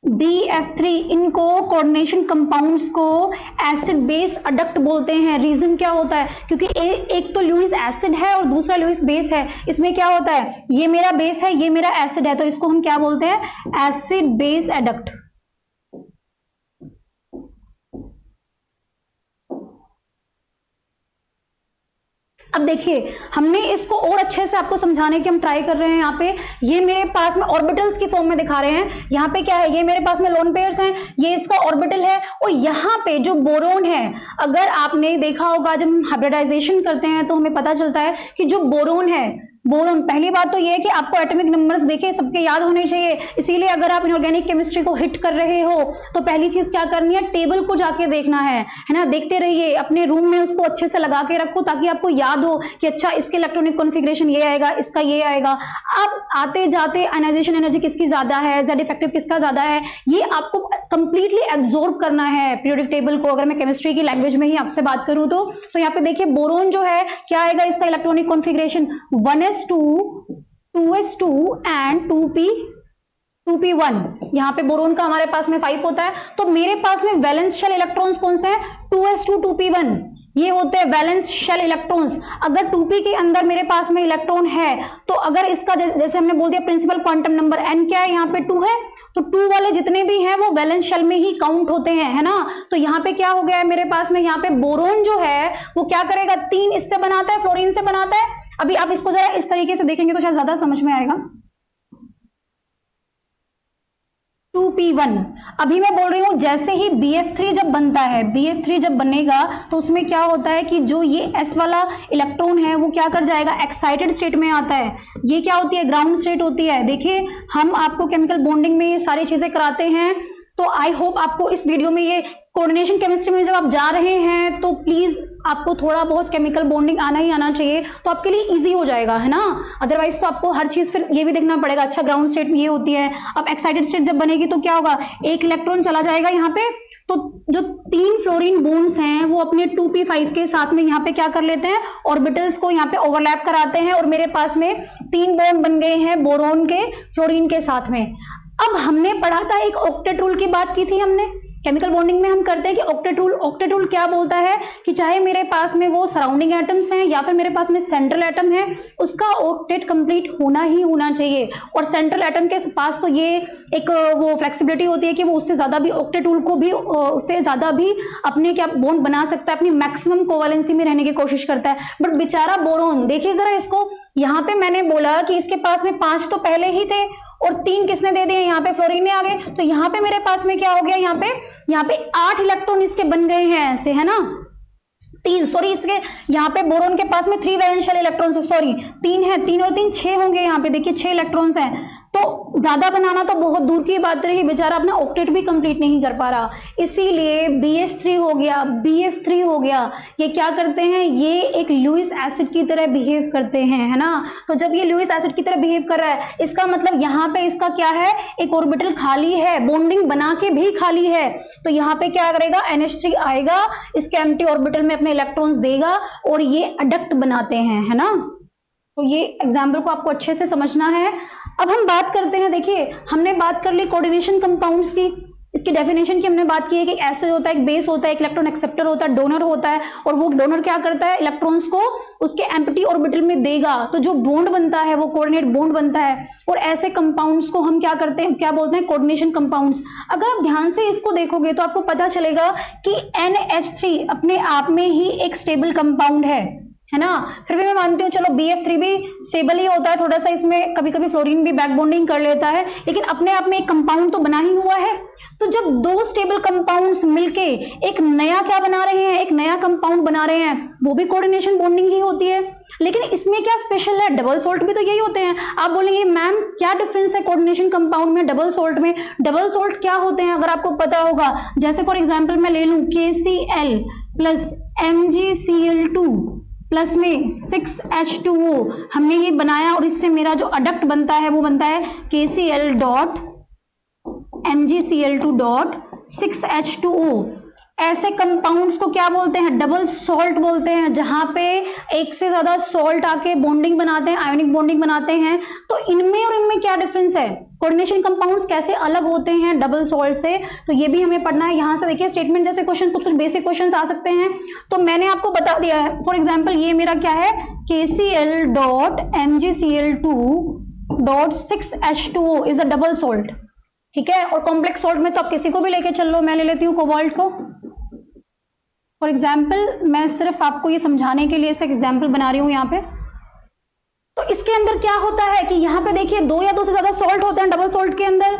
BF3, इनको कोऑर्डिनेशन कंपाउंड्स को एसिड बेस अडक्ट बोलते हैं। रीजन क्या होता है, क्योंकि एक तो लुईस एसिड है और दूसरा लुईस बेस है। इसमें क्या होता है, ये मेरा बेस है, ये मेरा एसिड है, तो इसको हम क्या बोलते हैं, एसिड बेस अडक्ट। अब देखिए, हमने इसको और अच्छे से आपको समझाने की हम ट्राई कर रहे हैं। यहाँ पे ये मेरे पास में ऑर्बिटल्स की फॉर्म में दिखा रहे हैं। यहाँ पे क्या है, ये मेरे पास में लोन पेयर्स हैं, ये इसका ऑर्बिटल है, और यहाँ पे जो बोरोन है, अगर आपने देखा होगा जब हम हाइब्रिडाइजेशन करते हैं तो हमें पता चलता है कि जो बोरोन है, बोरोन, पहली बात तो ये है कि आपको एटॉमिक नंबर्स देखिए सबके याद होने चाहिए। इसीलिए अगर आप इनऑर्गेनिक केमिस्ट्री को हिट कर रहे हो तो पहली चीज क्या करनी है, टेबल को जाके देखना है ना। देखते रहिए, अपने रूम में उसको अच्छे से लगा के रखो ताकि आपको याद हो कि अच्छा इसके इलेक्ट्रॉनिक कॉन्फ़िगरेशन ये आएगा, इसका ये आएगा। अब आते जाते आयनाइजेशन एनर्जी किसकी ज्यादा है, जेड इफेक्टिव किसका ज्यादा है, ये आपको कंप्लीटली एब्जॉर्ब करना है पीरियोडिक टेबल को। अगर मैं केमिस्ट्री की लैंग्वेज में ही आपसे बात करूं तो यहाँ पे देखिए बोरोन जो है क्या आएगा, इसका electronic configuration 1s2, 2s2 and 2p1। यहाँ पे बोरोन का हमारे पास में 5 होता है, तो मेरे पास में वैलेंस शेल इलेक्ट्रॉन्स कौन से हैं, 2s2, 2p1, ये होते हैं वैलेंस शेल इलेक्ट्रॉन्स। अगर 2p के अंदर मेरे पास में इलेक्ट्रॉन है तो अगर इसका जैसे हमने बोल दिया प्रिंसिपल क्वांटम नंबर n क्या है, यहाँ पे 2 है, तो 2 वाले जितने भी हैं वो वैलेंस शेल में ही काउंट होते हैं, है ना। तो यहाँ पे क्या हो गया है मेरे पास में, यहाँ पे बोरोन जो है वो क्या करेगा, 3 इससे बनाता है, फ्लोरीन से बनाता है। अभी आप इसको जरा इस तरीके से देखेंगे तो शायद ज्यादा समझ में आएगा। 2p1, अभी मैं बोल रही हूं जैसे ही BF3 जब बनता है, BF3 जब बनेगा तो उसमें क्या होता है कि जो ये S वाला इलेक्ट्रॉन है वो क्या कर जाएगा, एक्साइटेड स्टेट में आता है। ये क्या होती है, ग्राउंड स्टेट होती है। देखिए हम आपको केमिकल बॉन्डिंग में ये सारी चीजें कराते हैं, तो आई होप आपको इस वीडियो में ये कोऑर्डिनेशन केमिस्ट्री में जब आप जा रहे हैं तो प्लीज आपको थोड़ा बहुत केमिकल बॉन्डिंग आना ही आना चाहिए, तो आपके लिए इजी हो जाएगा, है ना। अदरवाइज तो आपको हर चीज फिर ये भी देखना पड़ेगा, अच्छा ग्राउंड स्टेट ये होती है। अब एक्साइटेड स्टेट जब बनेगी तो क्या होगा, एक इलेक्ट्रॉन चला जाएगा यहाँ पे, तो जो 3 फ्लोरीन बॉन्ड्स हैं वो अपने 2p5 के साथ में यहाँ पे क्या कर लेते हैं, ऑर्बिटल्स को यहाँ पे ओवरलैप कराते हैं, और मेरे पास में 3 बॉन्ड बन गए हैं बोरोन के फ्लोरीन के साथ में। अब हमने पढ़ा था, एक ऑक्टेट रूल की बात की थी हमने, केमिकल बॉन्डिंग में हम करते हैं कि ऑक्टेट रूल क्या बोलता है कि चाहे मेरे पास में वो सराउंडिंग एटम्स हैं या फिर मेरे पास में सेंट्रल एटम है, उसका ऑक्टेट कंप्लीट होना ही होना चाहिए। और सेंट्रल एटम के पास तो ये एक वो फ्लेक्सिबिलिटी होती है कि वो उससे ज्यादा भी, ऑक्टेट रूल को भी उससे ज्यादा भी अपने क्या बॉन्ड बना सकता है, अपनी मैक्सिमम कोवैलेंसी में रहने की कोशिश करता है। बट बेचारा बोरोन, देखिए जरा इसको, यहाँ पे मैंने बोला कि इसके पास में 5 तो पहले ही थे और 3 किसने दे दिए, यहाँ पे फ्लोरीन ने आ गए, तो यहाँ पे मेरे पास में क्या हो गया, यहाँ पे 8 इलेक्ट्रॉन इसके बन गए हैं ऐसे, है ना। 3, सॉरी, इसके यहाँ पे बोरोन के पास में 3 वैलेंस शेल इलेक्ट्रॉन्स है, सॉरी 3 है, 3 और 3 6 होंगे, यहाँ पे देखिए 6 इलेक्ट्रॉन्स हैं। तो ज्यादा बनाना तो बहुत दूर की बात रही, बेचारा अपना ऑक्टेट भी कंप्लीट नहीं कर पा रहा, इसीलिए BH3 हो गया, BF3 हो गया, ये क्या करते हैं, ये एक लुईस एसिड की तरह बिहेव करते हैं, है ना। तो जब ये लुईस एसिड की तरह बिहेव कर रहा है, इसका मतलब यहाँ पे इसका क्या है, एक ऑर्बिटल खाली है, बॉन्डिंग बना के भी खाली है, तो यहाँ पे क्या करेगा, NH3 आएगा, इसके एम्प्टी ऑर्बिटल में अपने इलेक्ट्रॉन्स देगा और ये अडक्ट बनाते हैं, है ना। तो ये एग्जाम्पल को आपको अच्छे से समझना है। अब हम बात करते हैं, देखिए हमने बात कर ली कोऑर्डिनेशन कंपाउंड्स की, इसकी डेफिनेशन की हमने बात की है कि एसिड होता है, एक बेस होता है, एक इलेक्ट्रॉन एक्सेप्टर होता है, डोनर होता है, और वो डोनर क्या करता है, इलेक्ट्रॉन्स को उसके एम्प्टी ऑर्बिटल में देगा, तो जो बॉन्ड बनता है वो कोऑर्डिनेट बॉन्ड बनता है, और ऐसे कंपाउंड्स को हम क्या करते हैं, क्या बोलते हैं, कोऑर्डिनेशन कंपाउंड्स। अगर आप ध्यान से इसको देखोगे तो आपको पता चलेगा कि NH3 अपने आप में ही एक स्टेबल कंपाउंड है ना। फिर भी मैं मानती हूँ चलो BF3 भी स्टेबल ही होता है, थोड़ा सा इसमें कभी कभी फ्लोरीन भी बैक बॉन्डिंग कर लेता है, लेकिन अपने आप में एक कंपाउंड तो बना ही हुआ है। तो जब 2 स्टेबल कंपाउंड्स मिलके एक नया क्या बना रहे हैं, एक नया कंपाउंड बना रहे हैं, वो भी कोऑर्डिनेशन बॉन्डिंग ही होती है। लेकिन इसमें क्या स्पेशल है, डबल सॉल्ट भी तो यही होते हैं। आप बोलेंगे मैम क्या डिफरेंस है कोऑर्डिनेशन कंपाउंड में डबल सॉल्ट में, डबल सॉल्ट क्या होते हैं अगर आपको पता होगा, जैसे फॉर एग्जांपल मैं ले लूं KCl प्लस MgCl2 प्लस में 6H2O, हमने ये बनाया और इससे मेरा जो अडक्ट बनता है वो बनता है KCl dot MgCl2 dot 6H2O। ऐसे कंपाउंड्स को क्या बोलते हैं? डबल सॉल्ट बोलते हैं, जहां पे एक से ज्यादा सॉल्ट आके बॉन्डिंग बनाते हैं, आयोनिक बॉन्डिंग बनाते हैं। तो इनमें और इनमें क्या डिफरेंस है? कोऑर्डिनेशन कंपाउंड्स कैसे अलग होते हैं डबल सॉल्ट से, तो ये भी हमें पढ़ना है। यहां से देखिए स्टेटमेंट जैसे क्वेश्चन, कुछ कुछ बेसिक क्वेश्चन आ सकते हैं, तो मैंने आपको बता दिया है। फॉर एग्जाम्पल ये मेरा क्या है, KCl dot MgCl2.6H2O is a double salt, ठीक है। और कॉम्प्लेक्स सॉल्ट में तो आप किसी को भी लेके चल लो, मैं ले लेती हूँ कोबाल्ट को। फॉर एग्जाम्पल मैं सिर्फ आपको ये समझाने के लिए इसका एग्जाम्पल बना रही हूं यहाँ पे। तो इसके अंदर क्या होता है कि यहाँ पे देखिए 2 या 2 से ज्यादा सॉल्ट होते हैं डबल सॉल्ट के अंदर।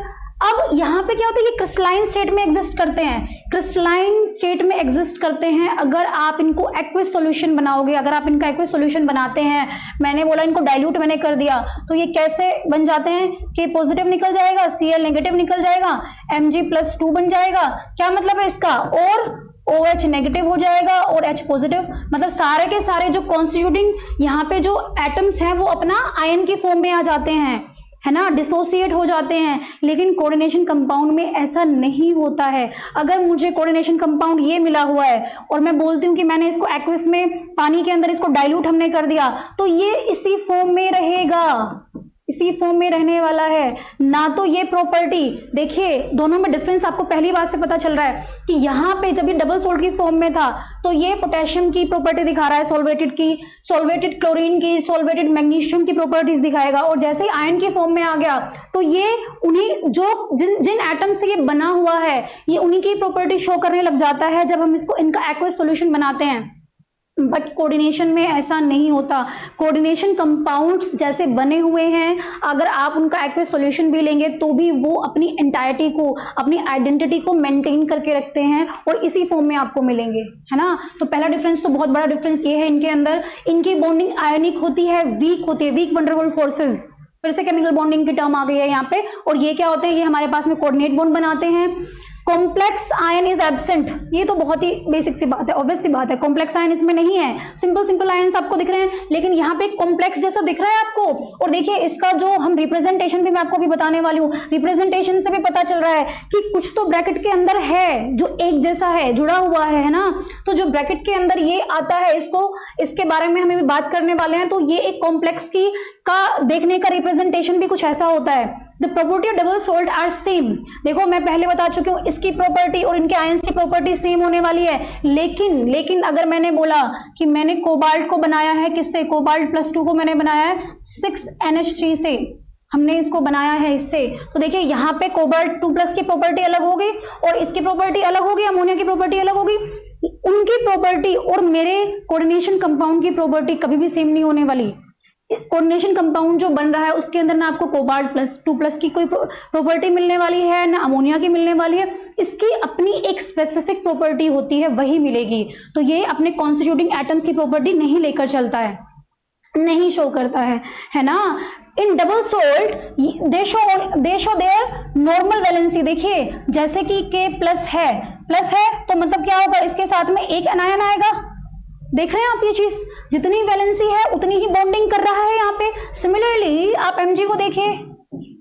अब यहाँ पे क्या होता है, ये क्रिस्टलाइन स्टेट में एग्जिस्ट करते हैं, क्रिस्टलाइन स्टेट में एग्जिस्ट करते हैं। अगर आप इनको एक्विस सॉल्यूशन बनाओगे, अगर आप इनका एक्विस सॉल्यूशन बनाते हैं, मैंने बोला इनको डाइल्यूट मैंने कर दिया, तो ये कैसे बन जाते हैं कि पॉजिटिव निकल जाएगा, Cl नेगेटिव निकल जाएगा, Mg+2 बन जाएगा। क्या मतलब है इसका? और OH नेगेटिव हो जाएगा और H पॉजिटिव। मतलब सारे के सारे जो कॉन्स्टिट्यूटिंग यहाँ पे जो एटम्स हैं वो अपना आयन की फॉर्म में आ जाते हैं, है ना, डिसोसिएट हो जाते हैं। लेकिन कोऑर्डिनेशन कंपाउंड में ऐसा नहीं होता है। अगर मुझे कोऑर्डिनेशन कंपाउंड ये मिला हुआ है और मैं बोलती हूँ कि मैंने इसको एक्विस में, पानी के अंदर इसको डाइल्यूट हमने कर दिया, तो ये इसी फॉर्म में रहेगा, इसी फॉर्म में रहने वाला है ना। तो ये प्रॉपर्टी देखिए, दोनों में डिफरेंस आपको पहली बात से पता चल रहा है कि यहाँ पे जब ये डबल सॉल्ट की फॉर्म में था तो ये पोटेशियम की प्रॉपर्टी दिखा रहा है, सॉल्वेटेड की, सॉल्वेटेड क्लोरीन की, सॉल्वेटेड मैग्नीशियम की प्रॉपर्टीज दिखाएगा। और जैसे ही आयन की फॉर्म में आ गया तो ये उन्हीं जो जिन एटम से ये बना हुआ है, ये उन्हीं की प्रॉपर्टी शो करने लग जाता है जब हम इसको इनका एक्वस सॉल्यूशन बनाते हैं। बट कोऑर्डिनेशन में ऐसा नहीं होता। कोऑर्डिनेशन कंपाउंड्स जैसे बने हुए हैं, अगर आप उनका एक्वस सॉल्यूशन भी लेंगे तो भी वो अपनी एंटायरिटी को, अपनी आइडेंटिटी को मेंटेन करके रखते हैं और इसी फॉर्म में आपको मिलेंगे, है ना। तो पहला डिफरेंस तो बहुत बड़ा डिफरेंस ये है, इनके अंदर इनकी बॉन्डिंग आयोनिक होती है, वीक होती है, weak van der Waals forces. फिर से केमिकल बॉन्डिंग की टर्म आ गई है यहाँ पे। और ये क्या होते हैं, ये हमारे पास में कोऑर्डिनेट बॉन्ड बनाते हैं। कॉम्प्लेक्स आयन इज एब्सेंट, ये तो बहुत ही बेसिक सी बात है, ऑब्वियस सी बात है। कॉम्प्लेक्स आयन इसमें नहीं है, सिंपल आयन्स आपको दिख रहे हैं, लेकिन यहाँ पे कॉम्प्लेक्स जैसा दिख रहा है आपको। और देखिए इसका जो हम रिप्रेजेंटेशन भी मैं आपको भी बताने वाली हूँ, रिप्रेजेंटेशन से भी पता चल रहा है कि कुछ तो ब्रैकेट के अंदर है जो एक जैसा है, जुड़ा हुआ है ना। तो जो ब्रैकेट के अंदर ये आता है, इसको, इसके बारे में हमें भी बात करने वाले हैं। तो ये एक कॉम्प्लेक्स की का देखने का रिप्रेजेंटेशन भी कुछ ऐसा होता है। The property of double salt are same. देखो मैं पहले बता चुकी हूँ, इसकी प्रॉपर्टी और इनके आयंस की प्रॉपर्टी सेम होने वाली है। लेकिन अगर मैंने बोला कि मैंने कोबाल्ट को बनाया है किससे, कोबाल्ट+2 को मैंने बनाया है 6NH3 से, हमने इसको बनाया है इससे। तो देखिए यहाँ पे कोबाल्ट 2+ की प्रॉपर्टी अलग होगी और इसकी प्रॉपर्टी अलग होगी, अमोनिया की प्रॉपर्टी अलग होगी। उनकी प्रॉपर्टी और मेरे कोऑर्डिनेशन कंपाउंड की प्रॉपर्टी कभी भी सेम नहीं होने वाली। कोऑर्डिनेशन कंपाउंड जो बन रहा है उसके अंदर ना आपको कोबाल्ट+2+ की कोई प्रॉपर्टी मिलने वाली है, ना अमोनिया की मिलने वाली है। इसकी अपनी एक स्पेसिफिक प्रॉपर्टी होती है, वही मिलेगी। तो ये अपने कॉन्स्टिट्यूटिंग एटम्स की प्रॉपर्टी नहीं लेकर चलता है, नहीं शो करता है ना। In double salt they show their normal valency. देखिए जैसे कि K+ है, प्लस है तो मतलब क्या होगा, इसके साथ में एक एनायन आएगा। देख रहे हैं आप ये चीज, जितनी वैलेंसी है उतनी ही बॉन्डिंग कर रहा है यहाँ पे। सिमिलरली आप Mg को देखिए,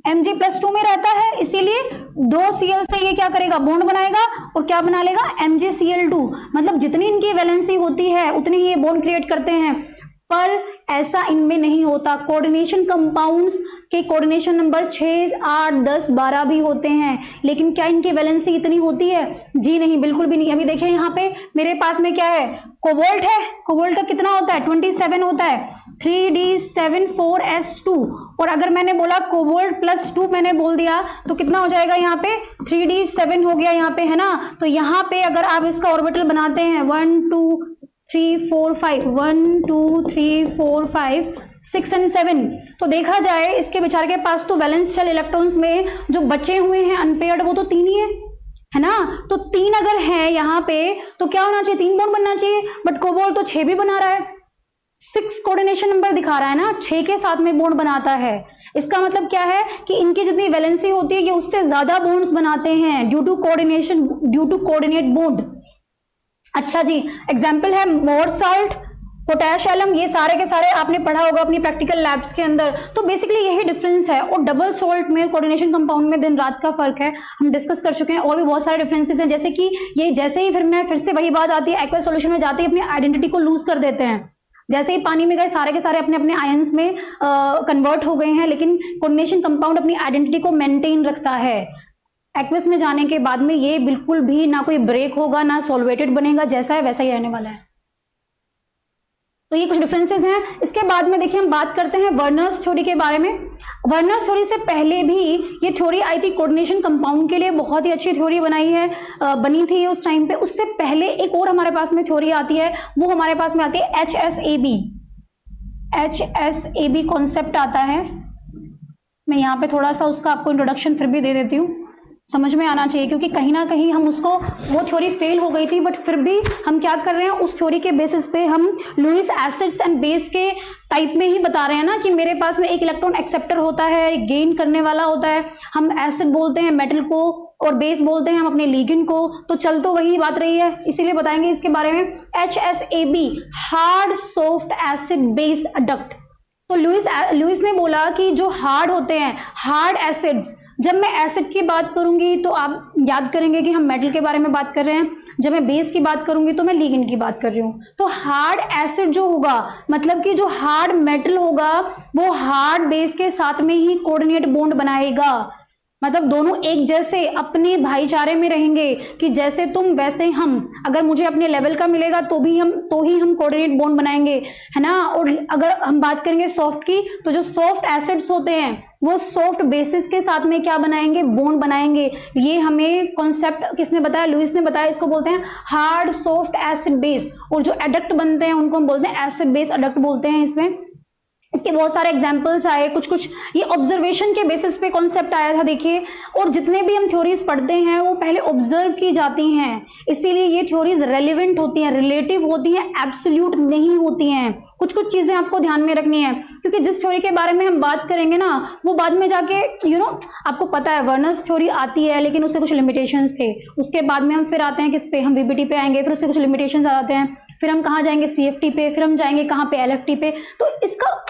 Mg+2 में रहता है, इसीलिए 2 Cl से ये क्या करेगा, बॉन्ड बनाएगा और क्या बना लेगा, MgCl2। मतलब जितनी इनकी वैलेंसी होती है उतनी ही ये बॉन्ड क्रिएट करते हैं। पर ऐसा इनमें नहीं होता। कोऑर्डिनेशन कंपाउंड्स के कोऑर्डिनेशन नंबर 6, 8, 10, 12 भी होते हैं, लेकिन क्या इनकी वैलेंसी इतनी होती है? जी नहीं, बिल्कुल भी नहीं। अभी देखिए यहाँ पे मेरे पास में क्या है, कोबाल्ट है। कोबाल्ट का कितना होता है, 27 होता है, 3d74s2। और अगर मैंने बोला कोबाल्ट+2 मैंने बोल दिया तो कितना हो जाएगा यहाँ पे, 3d7 हो गया यहाँ पे, है ना। तो यहाँ पे अगर आप इसका ऑर्बिटल बनाते हैं 1 2 3 4 5 1 2 3 4 5 6 और 7, तो देखा जाए इसके बेचारे के पास तो वैलेंस शेल इलेक्ट्रॉन्स में जो बचे हुए हैं अनपेयर्ड, वो तो 3 ही है ना। तो 3 अगर है यहाँ पे तो क्या होना चाहिए, 3 बॉन्ड बनना चाहिए। बट कोबाल्ट तो 6 भी बना रहा है, 6 कोऑर्डिनेशन नंबर दिखा रहा है ना, 6 के साथ में बॉन्ड बनाता है। इसका मतलब क्या है कि इनकी जितनी वैलेंसी होती है ये उससे ज्यादा बॉन्ड्स बनाते हैं ड्यू टू कोऑर्डिनेट बॉन्ड। अच्छा जी, एग्जाम्पल है मोर साल्ट। पोटेश एलम, ये सारे के सारे आपने पढ़ा होगा अपनी प्रैक्टिकल लैब्स के अंदर। तो बेसिकली यही डिफरेंस है। और डबल सॉल्ट में, कोऑर्डिनेशन कंपाउंड में दिन रात का फर्क है, हम डिस्कस कर चुके हैं। और भी बहुत सारे डिफरेंसेस हैं, जैसे कि ये जैसे ही फिर से वही बात आती है, एक्वस सॉल्यूशन में जाते ही अपनी आइडेंटिटी को लूज कर देते हैं। जैसे ही पानी में गए सारे के सारे अपने अपने आयंस में कन्वर्ट हो गए हैं, लेकिन कोऑर्डिनेशन कंपाउंड अपनी आइडेंटिटी को मेंटेन रखता है। एक्वस में जाने के बाद में ये बिल्कुल भी ना कोई ब्रेक होगा, ना सॉल्वेटेड बनेगा, जैसा है वैसा ही रहने वाला है। तो ये कुछ डिफरेंसेस हैं। इसके बाद में देखिए हम बात करते हैं वर्नर्स थ्योरी के बारे में। वर्नर्स थ्योरी से पहले भी ये थ्योरी आई थी कोऑर्डिनेशन कंपाउंड के लिए, बहुत ही अच्छी थ्योरी बनी थी उस टाइम पे। उससे पहले एक और हमारे पास में थ्योरी आती है, वो हमारे पास में आती है HSAB कॉन्सेप्ट आता है। मैं यहाँ पे थोड़ा सा उसका आपको इंट्रोडक्शन फिर भी दे देती हूँ, समझ में आना चाहिए, क्योंकि कहीं ना कहीं हम उसको, वो थ्योरी फेल हो गई थी, बट फिर भी हम क्या कर रहे हैं, उस थ्योरी के बेसिस पे हम लुईस एसिड्स एंड बेस के टाइप में ही बता रहे हैं ना, कि मेरे पास में एक इलेक्ट्रॉन एक्सेप्टर होता है, एक गेन करने वाला होता है। हम एसिड बोलते हैं मेटल को, और बेस बोलते हैं हम अपने लिगेंड को। तो चल तो वही बात रही है, इसीलिए बताएंगे इसके बारे में। HSAB, hard soft acid base adduct. तो लुईस ने बोला कि जो हार्ड होते हैं, हार्ड एसिड्स, जब मैं एसिड की बात करूंगी तो आप याद करेंगे कि हम मेटल के बारे में बात कर रहे हैं, जब मैं बेस की बात करूंगी तो मैं लिगेंड की बात कर रही हूं। तो हार्ड एसिड जो होगा, मतलब कि जो हार्ड मेटल होगा, वो हार्ड बेस के साथ में ही कोऑर्डिनेट बॉन्ड बनाएगा। मतलब दोनों एक जैसे अपने भाईचारे में रहेंगे, कि जैसे तुम वैसे हम। अगर मुझे अपने लेवल का मिलेगा तो ही हम कोऑर्डिनेट बॉन्ड बनाएंगे, है ना। और अगर हम बात करेंगे सॉफ्ट की, तो जो सॉफ्ट एसिड्स होते हैं वो सॉफ्ट बेसिस के साथ में क्या बनाएंगे, बॉन्ड बनाएंगे। ये हमें कॉन्सेप्ट किसने बताया, लुईस ने बताया। इसको बोलते हैं हार्ड सॉफ्ट एसिड बेस। और जो एडक्ट बनते हैं उनको हम बोलते हैं एसिड बेस अडक्ट बोलते हैं। इसके बहुत सारे एग्जाम्पल्स आए, कुछ ये ऑब्जर्वेशन के बेसिस पे कॉन्सेप्ट आया था, देखिए। और जितने भी हम थ्योरीज पढ़ते हैं वो पहले ऑब्जर्व की जाती हैं, इसीलिए ये थ्योरीज रेलिवेंट होती हैं, रिलेटिव होती हैं, एब्सोल्यूट नहीं होती हैं। कुछ चीजें आपको ध्यान में रखनी है, क्योंकि जिस थ्योरी के बारे में हम बात करेंगे ना, वो बाद में जाके आपको पता है वर्नर्स थ्योरी आती है, लेकिन उसके कुछ लिमिटेशंस थे। उसके बाद में हम फिर आते हैं किस पे, हम बीबीटी पे आएंगे, फिर उसके कुछ लिमिटेशंस आते हैं, फिर हम कहाँ जाएंगे, CFT पे, फिर हम जाएंगे कहाँ पे, LFT पे। तो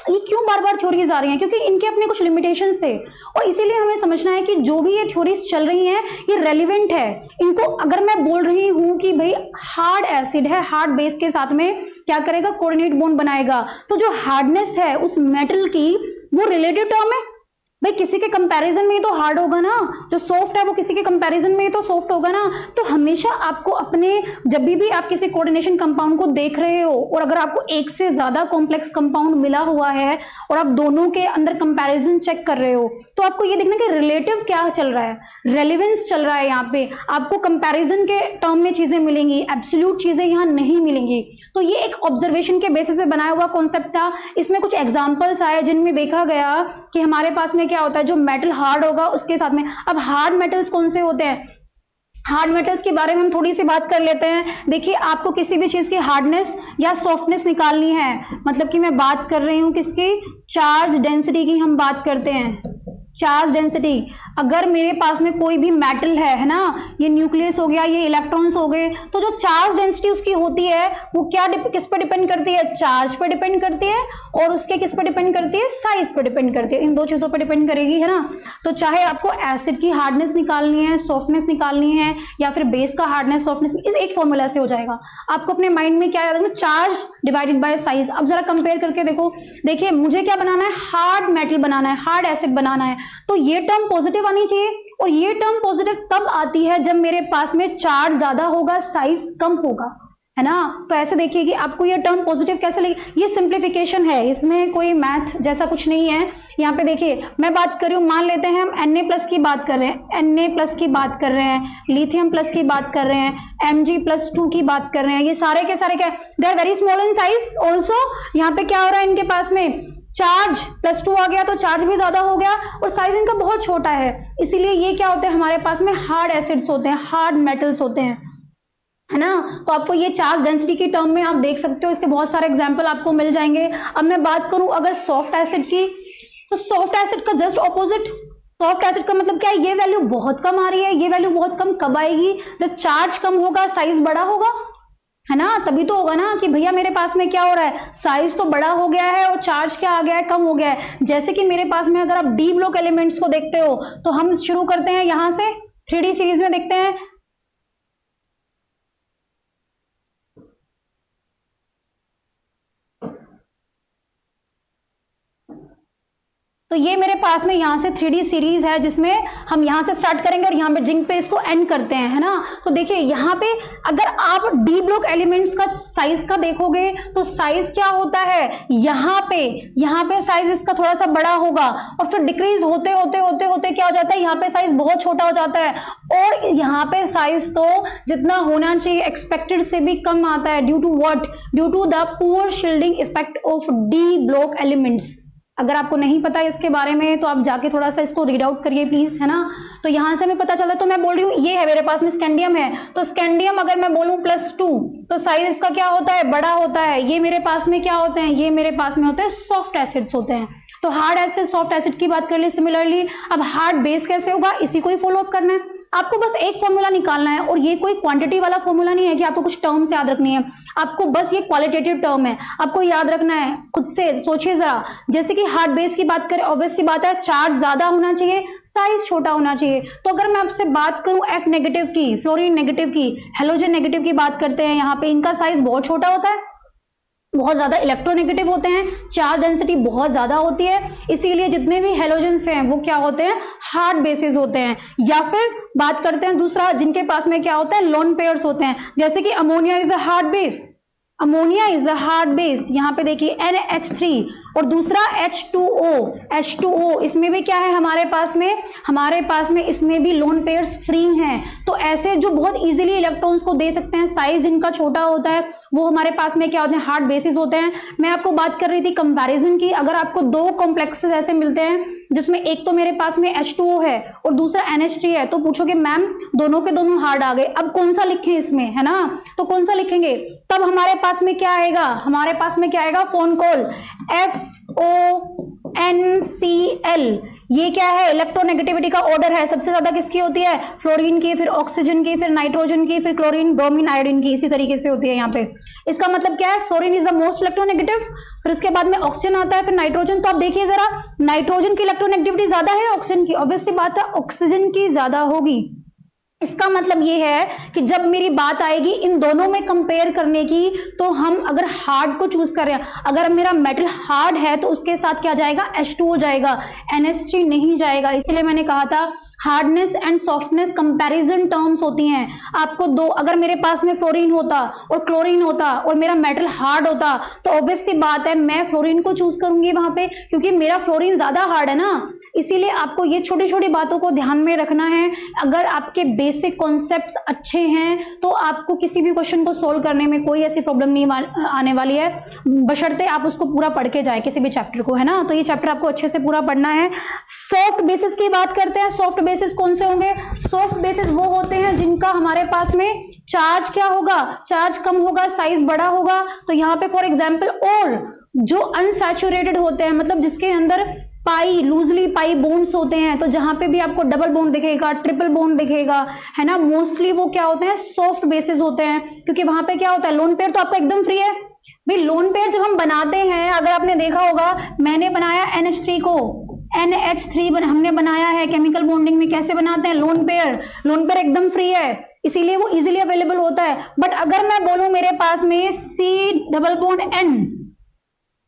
ये क्यों बार बार थ्योरीज आ रही हैं, क्योंकि इनके अपने कुछ लिमिटेशंस थे। और इसीलिए हमें समझना है कि जो भी ये थ्योरीज चल रही हैं ये रेलिवेंट है। इनको अगर मैं बोल रही हूँ कि भाई हार्ड एसिड है, हार्ड बेस के साथ में क्या करेगा, कोऑर्डिनेट बॉन्ड बनाएगा, तो जो हार्डनेस है उस मेटल की, वो रिलेटिव टर्म है भाई, किसी के कंपैरिजन में ही तो हार्ड होगा ना। जो सॉफ्ट है वो किसी के कंपैरिजन में ही तो सॉफ्ट होगा ना। तो हमेशा आपको अपने, जब भी आप किसी कोऑर्डिनेशन कंपाउंड को देख रहे हो, और अगर आपको एक से ज्यादा कॉम्प्लेक्स कंपाउंड मिला हुआ है और आप दोनों के अंदर कंपैरिजन चेक कर रहे हो, तो आपको ये देखना कि रिलेटिव क्या चल रहा है, रेलिवेंस चल रहा है। यहाँ पे आपको कंपैरिजन के टर्म में चीजें मिलेंगी, एब्सोल्यूट चीजें यहाँ नहीं मिलेंगी। तो ये एक ऑब्जर्वेशन के बेसिस पे बनाया हुआ कॉन्सेप्ट था। इसमें कुछ एग्जाम्पल्स आए जिनमें देखा गया कि हमारे पास में क्या होता है, जो मेटल हार्ड होगा उसके साथ में। अब हार्ड मेटल्स कौन से होते हैं, हार्ड मेटल्स के बारे में हम थोड़ी सी बात कर लेते हैं। देखिए, आपको किसी भी चीज की हार्डनेस या सॉफ्टनेस निकालनी है, मतलब कि मैं बात कर रही हूं किसकी, चार्ज डेंसिटी की हम बात करते हैं। चार्ज डेंसिटी, अगर मेरे पास में कोई भी मेटल है ना, ये न्यूक्लियस हो गया, ये इलेक्ट्रॉन्स हो गए, तो जो चार्ज डेंसिटी उसकी होती है वो क्या किस पे डिपेंड करती है, चार्ज पे डिपेंड करती है, और उसके किस पे डिपेंड करती है, साइज पे डिपेंड करती है। इन दो चीजों पे डिपेंड करेगी, है ना। तो चाहे आपको एसिड की हार्डनेस निकालनी है, सॉफ्टनेस निकालनी है, या फिर बेस का हार्डनेस सॉफ्टनेस, इस एक फॉर्मूला से हो जाएगा। आपको अपने माइंड में क्या याद रखना, चार्ज डिवाइडेड बाय साइज। अब जरा कंपेयर करके देखो, देखिए मुझे क्या बनाना है, हार्ड मेटल बनाना है, हार्ड एसिड बनाना है, तो ये टर्म पॉजिटिव आनी चाहिए। और ये टर्म पॉजिटिव तब आती है जब मेरे पास में चार्ज ज्यादा होगा, साइज कम होगा, है ना। तो ऐसे देखिए कि आपको ये टर्म पॉजिटिव कैसे लगे। ये सिंप्लीफिकेशन है, इसमें कोई मैथ जैसा कुछ नहीं है। यहाँ पे देखिए मैं बात कर रही हूँ, मान लेते हैं हम Na+ की बात कर रहे हैं, Na+ की बात कर रहे हैं, लिथियम प्लस की बात कर रहे हैं, Mg+2 की बात कर रहे हैं। ये सारे के सारे क्या, they are very small in size also. यहाँ पे क्या हो रहा है, इनके पास में चार्ज +2 आ गया, तो चार्ज भी ज्यादा हो गया, और साइज इनका बहुत छोटा है। इसीलिए ये क्या होते हैं, हमारे पास में हार्ड एसिड्स होते हैं, हार्ड मेटल्स होते हैं, है ना। तो आपको ये चार्ज डेंसिटी की टर्म में आप देख सकते हो, इसके बहुत सारे एग्जांपल आपको मिल जाएंगे। अब मैं बात करूं अगर सॉफ्ट एसिड की, तो सॉफ्ट एसिड का जस्ट ऑपोजिट। सॉफ्ट एसिड का मतलब क्या है, ये वैल्यू बहुत कम आ रही है, ये वैल्यू बहुत कम कब आएगी, जब चार्ज कम होगा, साइज बड़ा होगा, है ना, तभी तो होगा ना कि भैया मेरे पास में क्या हो रहा है, साइज तो बड़ा हो गया है और चार्ज क्या आ गया है, कम हो गया है। जैसे कि मेरे पास में अगर आप डी ब्लॉक एलिमेंट्स को देखते हो तो हम शुरू करते हैं यहां से 3D सीरीज में देखते हैं। तो ये मेरे पास में यहाँ से 3D सीरीज है जिसमें हम यहाँ से स्टार्ट करेंगे और यहाँ पे जिंक पे इसको एंड करते हैं, है ना। तो देखिए यहाँ पे अगर आप डी ब्लॉक एलिमेंट्स का साइज का देखोगे तो साइज क्या होता है, यहाँ पे साइज इसका थोड़ा सा बड़ा होगा और फिर डिक्रीज होते होते होते होते क्या हो जाता है, यहाँ पे साइज बहुत छोटा हो जाता है और यहाँ पे साइज तो जितना होना चाहिए एक्सपेक्टेड से भी कम आता है। Due to what, due to the poor shielding effect of D block elements. अगर आपको नहीं पता इसके बारे में तो आप जाके थोड़ा सा इसको रीड आउट करिए प्लीज, है ना। तो यहां से हमें पता चला, तो मैं बोल रही हूँ ये है मेरे पास में स्कैंडियम है, तो स्कैंडियम अगर मैं बोलूं +2 तो साइज इसका क्या होता है, बड़ा होता है। ये मेरे पास में क्या होते हैं, ये मेरे पास में होते हैं सॉफ्ट एसिड्स होते हैं। तो हार्ड एसिड सॉफ्ट एसिड की बात कर ली सिमिलरली। अब हार्ड बेस कैसे होगा, इसी को ही फॉलो अप करना है। आपको बस एक फॉर्मूला निकालना है और ये कोई क्वांटिटी वाला फॉर्मूला नहीं है कि आपको कुछ टर्म्स याद रखनी है, आपको बस ये क्वालिटेटिव टर्म है, आपको याद रखना है। खुद से सोचिए जरा, जैसे कि हार्ड बेस की बात करें, ऑब्वियस सी बात है चार्ज ज्यादा होना चाहिए, साइज छोटा होना चाहिए। तो अगर मैं आपसे बात करूं F नेगेटिव की, फ्लोरीन नेगेटिव की, हेलोजन नेगेटिव की बात करते हैं, यहाँ पे इनका साइज बहुत छोटा होता है, बहुत ज्यादा इलेक्ट्रोनेगेटिव होते हैं, चार्ज डेंसिटी बहुत ज्यादा होती है, इसीलिए जितने भी हेलोजेंस हैं वो क्या होते हैं, हार्ड बेसिस होते हैं। या फिर बात करते हैं दूसरा, जिनके पास में क्या होता है, लोन पेयर्स होते हैं, जैसे कि ammonia is a hard base, ammonia is a hard base. यहाँ पे देखिए NH3 और दूसरा H2O, इसमें भी क्या है हमारे पास में इसमें भी लोन पेयर्स फ्री हैं। तो ऐसे जो बहुत इजीली इलेक्ट्रॉन्स को दे सकते हैं, साइज जिनका छोटा होता है, वो हमारे पास में क्या होते हैं, हार्ड बेसिस होते हैं। मैं आपको बात कर रही थी कंपैरिजन की। अगर आपको दो कॉम्प्लेक्सेस ऐसे मिलते हैं जिसमें एक तो मेरे पास में H2O है और दूसरा NH3 है, तो पूछोगे मैम दोनों के दोनों हार्ड आ गए, अब कौन सा लिखें इसमें, है ना। तो कौन सा लिखेंगे, तब हमारे पास में क्या आएगा, फोनकोल FONCl। ये क्या है, इलेक्ट्रोनेगेटिविटी का ऑर्डर है, सबसे ज्यादा किसकी होती है, फ्लोरीन की, फिर ऑक्सीजन की, फिर नाइट्रोजन की, फिर क्लोरीन, ब्रोमीन, आयोडीन की, इसी तरीके से होती है यहाँ पे। इसका मतलब क्या है, fluorine is the most electronegative, फिर उसके बाद में ऑक्सीजन आता है, फिर नाइट्रोजन। तो आप देखिए जरा, नाइट्रोजन की इलेक्ट्रोनेगेटिविटी ज्यादा है ऑक्सीजन की, ऑब्वियस सी बात है ऑक्सीजन की ज्यादा होगी। इसका मतलब ये है कि जब मेरी बात आएगी इन दोनों में कंपेयर करने की, तो हम अगर हार्ड को चूज कर रहे हैं, अगर मेरा मेटल हार्ड है तो उसके साथ क्या जाएगा, H2O जाएगा, NH3 नहीं जाएगा। इसलिए मैंने कहा था hardness and softness comparison terms होती हैं। आपको दो, अगर मेरे पास में फ्लोरीन होता और क्लोरीन होता और मेरा मेटल हार्ड होता, तो ऑब्वियस सी बात है मैं फ्लोरीन को चूज करूंगी वहां पे, क्योंकि मेरा फ्लोरीन ज्यादा हार्ड है ना। इसीलिए आपको ये छोटी छोटी बातों को ध्यान में रखना है। अगर आपके बेसिक कॉन्सेप्ट्स अच्छे हैं तो आपको किसी भी क्वेश्चन को सोल्व करने में कोई ऐसी प्रॉब्लम नहीं आने वाली है, बशर्ते आप उसको पूरा पढ़ के जाए किसी भी चैप्टर को, है ना। तो ये चैप्टर आपको अच्छे से पूरा पढ़ना है। सॉफ्ट बेसिस की बात करते हैं। सॉफ्ट बेसिस कौन से होंगे, सॉफ्ट बेसिस वो होते हैं जिनका हमारे पास में चार्ज क्या होगा, चार्ज कम होगा, साइज बड़ा होगा। तो यहाँ पे फॉर एग्जाम्पल और जो अनसैचुरेटेड होते हैं, मतलब जिसके अंदर पाई, लूजली पाई बॉन्ड्स होते हैं, तो जहां पे भी आपको डबल बॉन्ड दिखेगा, ट्रिपल बॉन्ड दिखेगा, है ना, मोस्टली वो क्या होते हैं, सॉफ्ट बेसिस होते हैं, क्योंकि वहां पे क्या होता है, लोन पेयर तो आपका एकदम फ्री है भाई। लोन पेयर जब हम बनाते हैं, अगर आपने देखा होगा, मैंने बनाया NH3 को, NH3 हमने बनाया है केमिकल बॉन्डिंग में, कैसे बनाते हैं, लोन पेयर एकदम फ्री है, इसीलिए वो इजीली अवेलेबल होता है। बट अगर मैं बोलूं मेरे पास में C डबल बॉन्ड N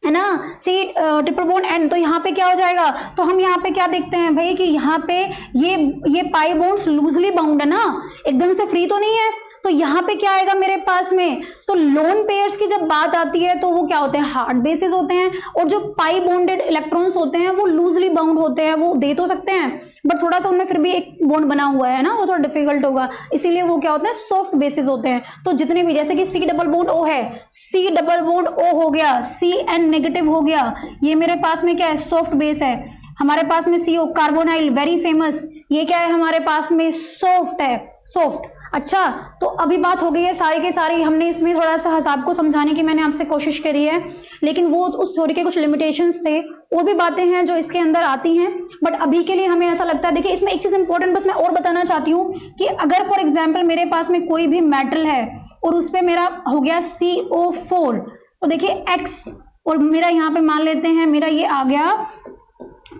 है ना, C ट्रिपल बॉन्ड N, तो यहाँ पे क्या हो जाएगा, तो हम यहाँ पे क्या देखते हैं भाई कि यहाँ पे ये पाई बॉन्ड्स लूजली बाउंड है ना, एकदम से फ्री तो नहीं है। तो यहाँ पे क्या आएगा मेरे पास में, तो लोन पेयर्स की जब बात आती है तो वो क्या होते हैं, हार्ड बेसिस होते हैं, और जो पाई बॉन्डेड इलेक्ट्रॉन्स होते हैं वो लूजली बाउंड होते हैं, वो दे तो सकते हैं बट थोड़ा सा उनमें फिर भी एक बॉन्ड बना हुआ है ना, वो थोड़ा डिफिकल्ट होगा, इसीलिए वो क्या होते हैं, सॉफ्ट बेसिस होते हैं। तो जितने भी, जैसे कि C डबल बॉन्ड O है, C डबल बॉन्ड O हो गया, CN नेगेटिव हो गया, ये मेरे पास में क्या है, सॉफ्ट बेस है। हमारे पास में CO कार्बोनाइल वेरी फेमस, ये क्या है हमारे पास में, सॉफ्ट है, सॉफ्ट। अच्छा, तो अभी बात हो गई है सारी की सारी, हमने इसमें थोड़ा सा हिसाब को समझाने की मैंने आपसे कोशिश करी है, लेकिन वो उस थ्योरी के कुछ लिमिटेशंस थे, वो भी बातें हैं जो इसके अंदर आती हैं। बट अभी के लिए हमें ऐसा लगता है, देखिए इसमें एक चीज इंपॉर्टेंट बस मैं और बताना चाहती हूँ कि अगर फॉर एग्जाम्पल मेरे पास में कोई भी मेटल है और उस पर मेरा हो गया CO4, तो देखिए X और मेरा यहाँ पे मान लेते हैं मेरा ये आ गया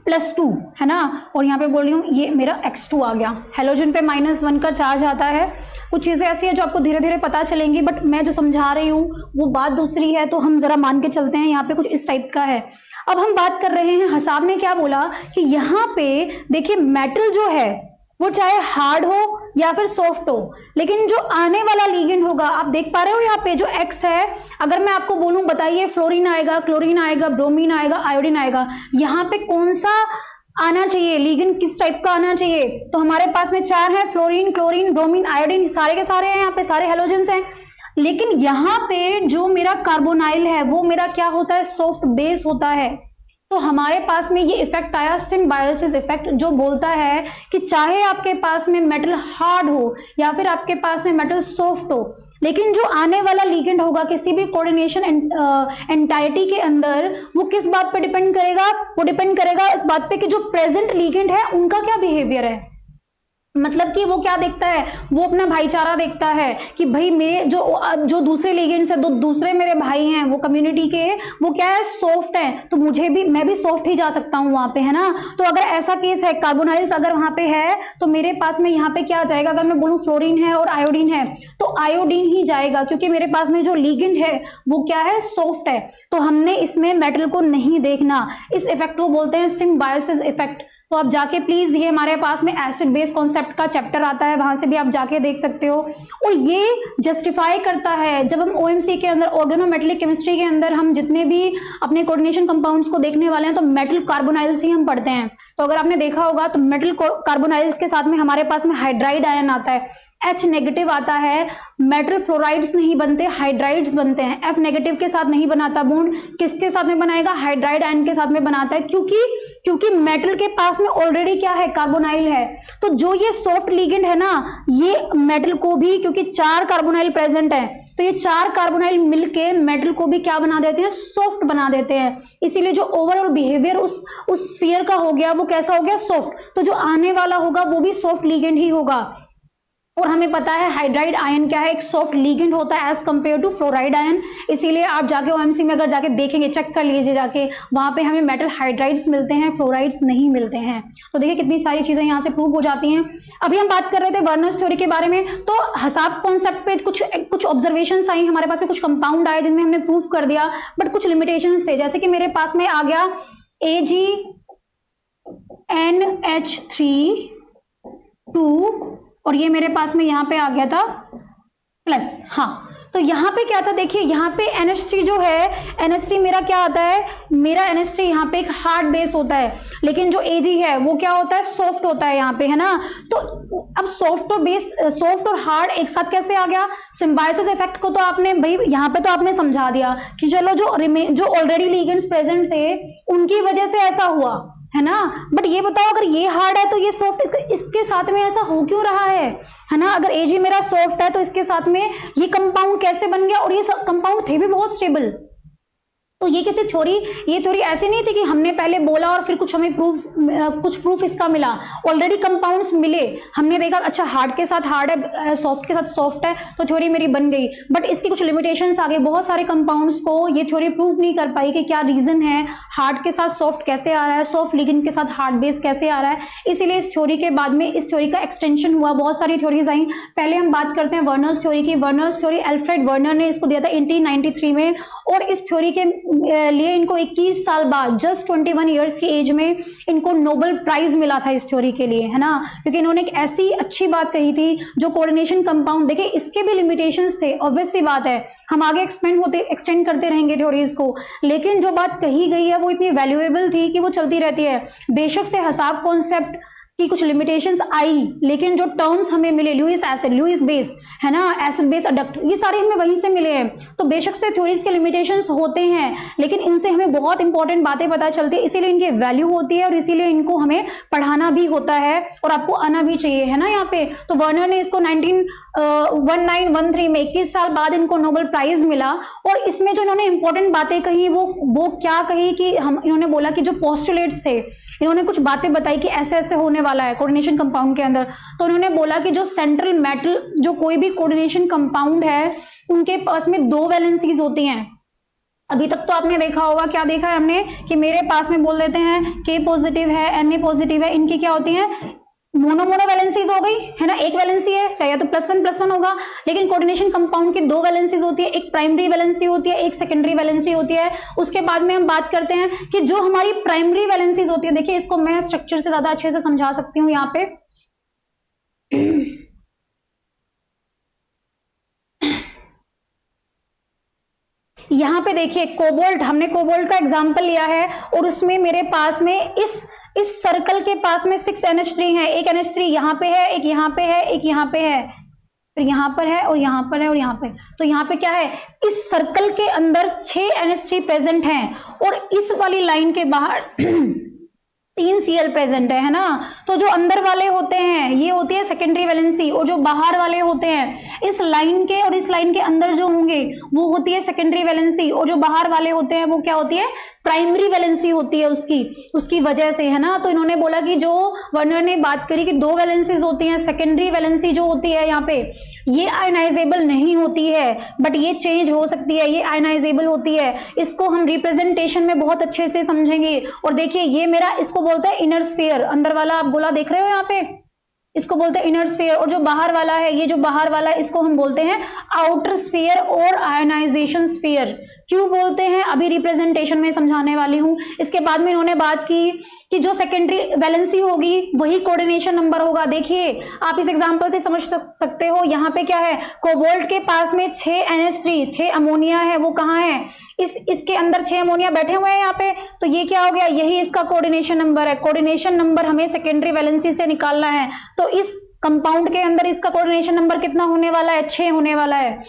+2 है ना, और यहाँ पे बोल रही हूँ ये मेरा X2 आ गया। हेलोजन पे -1 का चार्ज आता है। कुछ चीजें ऐसी है जो आपको धीरे धीरे पता चलेंगी, बट मैं जो समझा रही हूँ वो बात दूसरी है, तो हम जरा मान के चलते हैं। यहाँ पे कुछ इस टाइप का है। अब हम बात कर रहे हैं, हसाब ने क्या बोला कि यहाँ पे देखिए मेटल जो है वो चाहे हार्ड हो या फिर सॉफ्ट हो, लेकिन जो आने वाला लीगेंड होगा, आप देख पा रहे हो यहाँ पे जो X है, अगर मैं आपको बोलूं बताइए फ्लोरीन आएगा, क्लोरीन आएगा, ब्रोमीन आएगा, आयोडीन आएगा, यहाँ पे कौन सा आना चाहिए, लीगेंड किस टाइप का आना चाहिए? तो हमारे पास में 4 है, फ्लोरीन, क्लोरीन, ब्रोमीन, आयोडीन, सारे के सारे हैं, यहाँ पे सारे हेलोजेंस हैं। लेकिन यहाँ पे जो मेरा कार्बोनाइल है वो मेरा क्या होता है, सॉफ्ट बेस होता है। तो हमारे पास में ये इफेक्ट आया सिम्बायोसिस इफेक्ट, जो बोलता है कि चाहे आपके पास में मेटल हार्ड हो या फिर आपके पास में मेटल सॉफ्ट हो, लेकिन जो आने वाला लीगेंड होगा किसी भी कोऑर्डिनेशन एंटाइटी के अंदर, वो किस बात पे डिपेंड करेगा? वो डिपेंड करेगा इस बात पे कि जो प्रेजेंट लीगेंड है उनका क्या बिहेवियर है। मतलब कि वो क्या देखता है, वो अपना भाईचारा देखता है कि भाई मेरे जो दूसरे लीगेंड्स है, दूसरे मेरे भाई हैं वो कम्युनिटी के, वो क्या है, सॉफ्ट है, तो मैं भी सॉफ्ट ही जा सकता हूँ वहां पे, है ना। तो अगर ऐसा केस है, कार्बोनाइल्स अगर वहां पे है, तो मेरे पास में यहाँ पे क्या आ जाएगा? अगर मैं बोलूँ फ्लोरीन है और आयोडीन है, तो आयोडीन ही जाएगा, क्योंकि मेरे पास में जो लीगेंड है वो क्या है, सॉफ्ट है। तो हमने इसमें मेटल को नहीं देखना। इस इफेक्ट को बोलते हैं सिम्बायोसिस इफेक्ट। तो आप जाके प्लीज, ये हमारे पास में एसिड बेस कॉन्सेप्ट का चैप्टर आता है, वहां से भी आप जाके देख सकते हो। और ये जस्टिफाई करता है, जब हम ओएमसी के अंदर ऑर्गेनोमेटेलिक केमिस्ट्री के अंदर हम जितने भी अपने कोऑर्डिनेशन कंपाउंड्स को देखने वाले हैं, तो मेटल कार्बोनाइल्स ही हम पढ़ते हैं। तो अगर आपने देखा होगा तो मेटल कार्बोनाइल्स के साथ में हमारे पास में हाइड्राइड आयन आता है, H नेगेटिव आता है। मेटल फ्लोराइड्स नहीं बनते, हाइड्राइड्स बनते हैं। F नेगेटिव के साथ नहीं बनाता बॉन्ड, किसके साथ में बनाएगा? हाइड्राइड आयन के साथ में बनाता है, क्योंकि मेटल के पास में ऑलरेडी क्या है, कार्बोनाइल है। तो जो ये सॉफ्ट लिगेंड है ना, ये मेटल को भी, क्योंकि 4 कार्बोनाइल प्रेजेंट है, तो ये 4 कार्बोनाइल मिलके मेटल को भी क्या बना देते हैं, सॉफ्ट बना देते हैं। इसीलिए जो ओवरऑल बिहेवियर उस स्फीयर का हो गया, वो कैसा हो गया, सॉफ्ट। तो जो आने वाला होगा वो भी सॉफ्ट लिगेंड ही होगा। और हमें पता है हाइड्राइड आयन क्या है, एक सॉफ्ट लिगेंड होता है as compare to fluoride ion. इसीलिए आप जाके ओएमसी में अगर जाके देखेंगे, चेक कर लीजिए जाके, वहां पे हमें मेटल हाइड्राइड्स मिलते हैं, फ्लोराइड्स नहीं मिलते हैं। तो देखिए कितनी सारी चीजें यहाँ से प्रूव हो जाती हैं। अभी हम बात कर रहे थे वर्नर्स थ्योरी के बारे में, तो हसाब कॉन्सेप्ट पे कुछ ऑब्जर्वेशन आई हमारे पास में, कुछ कंपाउंड आए जिनमें हमने प्रूव कर दिया, बट कुछ लिमिटेशन थे। जैसे कि मेरे पास में आ गया AgNH3 और ये मेरे पास में यहाँ पे आ गया था प्लस। हाँ, तो यहाँ पे क्या था, देखिए यहाँ पे NH3 जो है, NH3 मेरा क्या आता है, मेरा NH3 यहाँ पे एक हार्ड बेस होता है, लेकिन जो Ag है वो क्या होता है, सॉफ्ट होता है यहाँ पे, है ना। तो अब सॉफ्ट और हार्ड एक साथ कैसे आ गया? सिम्बायोसिस इफेक्ट को तो आपने भाई यहाँ पे तो आपने समझा दिया कि चलो जो ऑलरेडी लिगेंड्स प्रेजेंट थे उनकी वजह से ऐसा हुआ, है ना। बट ये बताओ, अगर ये हार्ड है तो ये सॉफ्ट, इसके साथ में ऐसा हो क्यों रहा है ना। अगर Ag मेरा सॉफ्ट है तो इसके साथ में ये कंपाउंड कैसे बन गया? और ये कंपाउंड थे भी बहुत स्टेबल। तो ये किसी ये थ्योरी ऐसे नहीं थी कि हमने पहले बोला और फिर कुछ हमें कुछ प्रूफ इसका मिला। ऑलरेडी कंपाउंड्स मिले, हमने देखा अच्छा हार्ड के साथ हार्ड है, सॉफ्ट के साथ सॉफ्ट है, तो थ्योरी मेरी बन गई। बट इसकी कुछ लिमिटेशंस आ गए, बहुत सारे कंपाउंड्स को ये थ्योरी प्रूव नहीं कर पाई कि क्या रीजन है, हार्ड के साथ सॉफ्ट कैसे आ रहा है, सॉफ्ट लिगेंड के साथ हार्ड बेस कैसे आ रहा है। इसीलिए इस थ्योरी के बाद में इस थ्योरी का एक्सटेंशन हुआ, बहुत सारी थ्योरीज आई। पहले हम बात करते हैं वर्नर्स थ्योरी की। वर्नर्स थ्योरी अल्फ्रेड वर्नर ने इसको दिया था 1893 में, और इस थ्योरी के लिए इनको 21 साल बाद, जस्ट 21 ईयर्स की एज में इनको नोबेल प्राइज मिला था इस थ्योरी के लिए, है ना। क्योंकि इन्होंने एक ऐसी अच्छी बात कही थी, जो कोऑर्डिनेशन कंपाउंड, देखिए इसके भी लिमिटेशंस थे, ऑब्वियस सी बात है, हम आगे एक्सटेंड करते रहेंगे थ्योरीज को, लेकिन जो बात कही गई है वो इतनी वैल्यूएबल थी कि वो चलती रहती है। बेशक से हसाब कॉन्सेप्ट कि कुछ लिमिटेशंस आई, लेकिन जो टर्म्स हमें मिले लुईस एसिड, लुईस बेस, है ना, एसिड बेस अडक्ट, ये सारे हमें वहीं से मिले हैं। तो बेशक से थ्योरीज के लिमिटेशंस होते हैं, लेकिन इनसे हमें बहुत इंपॉर्टेंट बातें पता चलती है, इसीलिए इनकी वैल्यू होती है और इसीलिए इनको हमें पढ़ाना भी होता है और आपको आना भी चाहिए, है ना। यहाँ पे तो वर्नर ने इसको 1913 में 21 साल बाद इनको नोबेल प्राइज मिला। और इसमें जो इन्होंने इंपॉर्टेंट बातें कही वो क्या कही कि इन्होंने बोला कि जो पोस्टुलेट्स थे, इन्होंने कुछ बातें बताई कि ऐसे ऐसे होने वाला है कोऑर्डिनेशन कंपाउंड के अंदर। तो उन्होंने बोला कि जो सेंट्रल मेटल, जो कोई भी कोऑर्डिनेशन कंपाउंड है, उनके पास में 2 वैलेंसीज होती हैं। अभी तक तो आपने देखा होगा, क्या देखा है हमने कि मेरे पास में बोल देते हैं K पॉजिटिव है, Na पॉजिटिव है, इनकी क्या होती है, मोनो वैलेंसीज हो गई, है ना, एक वैलेंसी है, चाहे तो +1+1 होगा। लेकिन कोऑर्डिनेशन कंपाउंड की 2 वैलेंसीज होती है, एक प्राइमरी वैलेंसी होती है, एक सेकेंडरी वैलेंसी होती है। उसके बाद में हम बात करते हैं कि जो हमारी प्राइमरी वैलेंसीज होती है, देखिए इसको मैं स्ट्रक्चर से ज्यादा अच्छे से समझा सकती हूँ यहाँ पे। यहाँ पे देखिए कोबाल्ट, हमने कोबाल्ट का एग्जांपल लिया है और उसमें मेरे पास में इस सर्कल के पास में 6 NH3 है। एक NH3 यहाँ पे है, एक यहाँ पे है, एक यहाँ पे है, फिर यहाँ पर है और यहाँ पर है और यहाँ पे। तो यहाँ पे क्या है, इस सर्कल के अंदर 6 NH3 प्रेजेंट हैं और इस वाली लाइन के बाहर 3 Cl प्रेजेंट है ना। तो जो अंदर वाले होते हैं ये होती है सेकेंडरी वैलेंसी, और जो बाहर वाले होते हैं इस लाइन के और इस लाइन के अंदर जो होंगे वो होती है सेकेंडरी वैलेंसी, और जो बाहर वाले होते हैं वो क्या होती है, प्राइमरी वैलेंसी होती है उसकी वजह से, है ना। तो इन्होंने बोला कि जो वर्नर ने बात करी कि 2 वैलेंसीज होती हैं, सेकेंडरी वैलेंसी जो होती है यहाँ पे ये आयनाइजेबल नहीं होती है, बट ये चेंज हो सकती है, ये आयनाइजेबल होती है। इसको हम रिप्रेजेंटेशन में बहुत अच्छे से समझेंगे। और देखिए ये मेरा, इसको बोलते हैं इनर स्फीयर, अंदर वाला आप गोला देख रहे हो यहाँ पे, इसको बोलते हैं इनर स्फीयर। और जो बाहर वाला है, ये जो बाहर वाला है इसको हम बोलते हैं आउटर स्फीयर और आयनाइजेशन स्फीयर। क्यों बोलते हैं अभी रिप्रेजेंटेशन में समझाने वाली हूं। इसके बाद में इन्होंने बात की कि जो सेकेंडरी वैलेंसी होगी वही कोऑर्डिनेशन नंबर होगा। देखिए आप इस एग्जांपल से समझ सकते हो, यहाँ पे क्या है, कोबाल्ट के पास में 6 NH3, 6 अमोनिया है, वो कहाँ है, इसके अंदर 6 अमोनिया बैठे हुए हैं यहाँ पे। तो ये क्या हो गया, यही इसका कोऑर्डिनेशन नंबर है। कोऑर्डिनेशन नंबर हमें सेकेंडरी वैलेंसी से निकालना है, तो इस कंपाउंड के अंदर इसका कोऑर्डिनेशन नंबर कितना होने वाला है, 6 होने वाला है।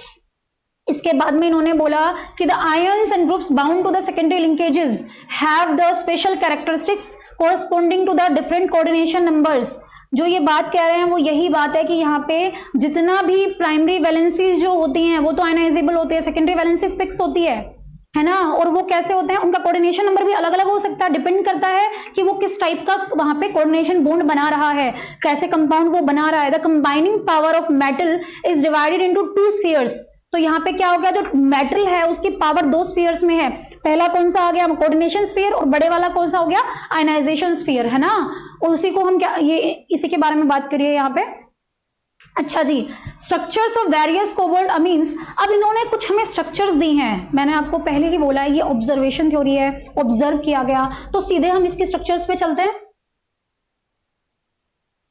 इसके बाद में इन्होंने बोला कि the ions and groups bound to the secondary linkages have the special characteristics corresponding to the different coordination numbers. जो ये बात कह रहे हैं वो यही बात है कि यहाँ पे जितना भी प्राइमरी वैलेंसीज जो होती हैं वो तो आयनाइजेबल होते हैं, सेकेंडरी वैलेंसी फिक्स होती है ना। और वो कैसे होते हैं, उनका कोऑर्डिनेशन नंबर भी अलग अलग हो सकता है, डिपेंड करता है कि वो किस टाइप का वहां पे कोऑर्डिनेशन बॉन्ड बना रहा है, कैसे कंपाउंड वो बना रहा है। The combining power of metal is divided into 2 spheres. तो यहाँ पे क्या हो गया, जो मेटल है उसकी पावर 2 स्फीयर्स में है। पहला कौन सा आ गया, कोऑर्डिनेशन स्फीयर, और बड़े वाला कौन सा हो गया, आयनाइजेशन स्फीयर, है ना। और उसी को हम क्या, ये इसी के बारे में बात करिए यहाँ पे। अच्छा जी, structures of various cobalt amines. अब इन्होंने कुछ हमें स्ट्रक्चर्स दी हैं, मैंने आपको पहले ही बोला है ये ऑब्जर्वेशन थ्योरी है, ऑब्जर्व किया गया। तो सीधे हम इसके स्ट्रक्चर्स पे चलते हैं।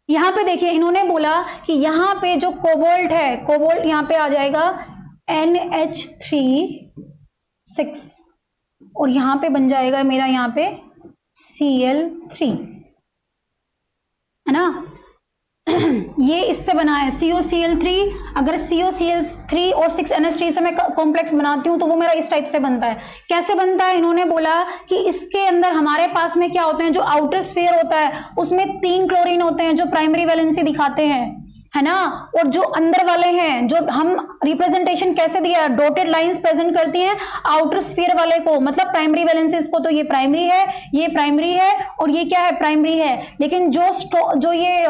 यहाँ पे देखिए इन्होंने बोला कि यहाँ पे जो कोबाल्ट है, कोबाल्ट यहाँ पे आ जाएगा NH3 6 और यहाँ पे बन जाएगा मेरा यहाँ पे Cl3, है ना। ये इससे बना है COCl3। अगर COCl3 और 6 NH3 से मैं कॉम्प्लेक्स बनाती हूँ तो वो मेरा इस टाइप से बनता है। कैसे बनता है, इन्होंने बोला कि इसके अंदर हमारे पास में क्या होते हैं, जो आउटर स्फीयर होता है उसमें 3 क्लोरीन होते हैं जो प्राइमरी वैलेंसी दिखाते हैं, है ना। और जो अंदर वाले हैं, जो हम रिप्रेजेंटेशन कैसे दिया, डॉटेड लाइंस प्रेजेंट करती हैं आउटर स्फीयर वाले को, मतलब प्राइमरी वैलेंसीज को। तो ये प्राइमरी है, ये प्राइमरी है और ये क्या है, प्राइमरी है। लेकिन जो ये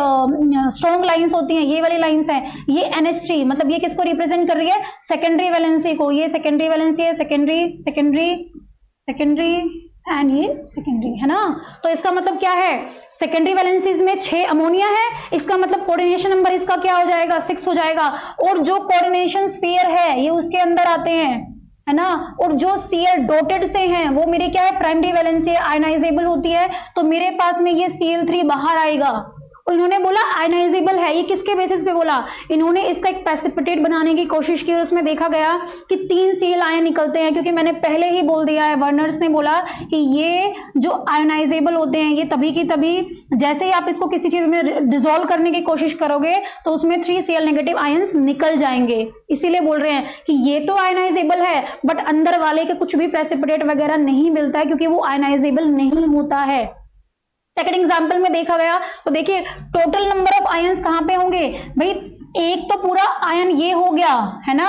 स्ट्रॉन्ग लाइंस होती हैं, ये वाली लाइंस हैं, ये NH3, मतलब ये किसको रिप्रेजेंट कर रही है, सेकेंडरी वैलेंसी को। ये सेकेंडरी वैलेंसी है, सेकेंडरी सेकेंडरी सेकेंडरी एंड ये सेकेंडरी, है ना। तो इसका मतलब क्या है, सेकेंडरी वैलेंसीज में 6 अमोनिया है, इसका मतलब कोऑर्डिनेशन नंबर इसका क्या हो जाएगा, 6 हो जाएगा। और जो कोऑर्डिनेशन स्फीयर है ये उसके अंदर आते हैं, है ना। और जो Cl डॉटेड से हैं वो मेरे क्या है, प्राइमरी वैलेंसी है, आयनाइजेबल होती है। तो मेरे पास में ये Cl3 बाहर आएगा और इन्होंने बोला आयनाइजेबल है। ये किसके बेसिस पे बोला? इन्होंने इसका एक प्रेसिपिटेट बनाने की कोशिश की और उसमें देखा गया कि 3 Cl आयन निकलते हैं, क्योंकि मैंने पहले ही बोल दिया है, वर्नर्स ने बोला कि ये जो आयनाइजेबल होते हैं ये तभी की तभी, जैसे ही आप इसको किसी चीज में डिसॉल्व करने की कोशिश करोगे तो उसमें 3 Cl नेगेटिव आयंस निकल जाएंगे। इसीलिए बोल रहे हैं कि ये तो आयनाइजेबल है बट अंदर वाले के कुछ भी प्रेसिपिटेट वगैरह नहीं मिलता है, क्योंकि वो आयनाइजेबल नहीं होता है। सेकंड एग्जांपल में देखा गया तो देखिए टोटल नंबर ऑफ आयंस कहां पे होंगे भाई, एक तो पूरा आयन ये हो गया है ना,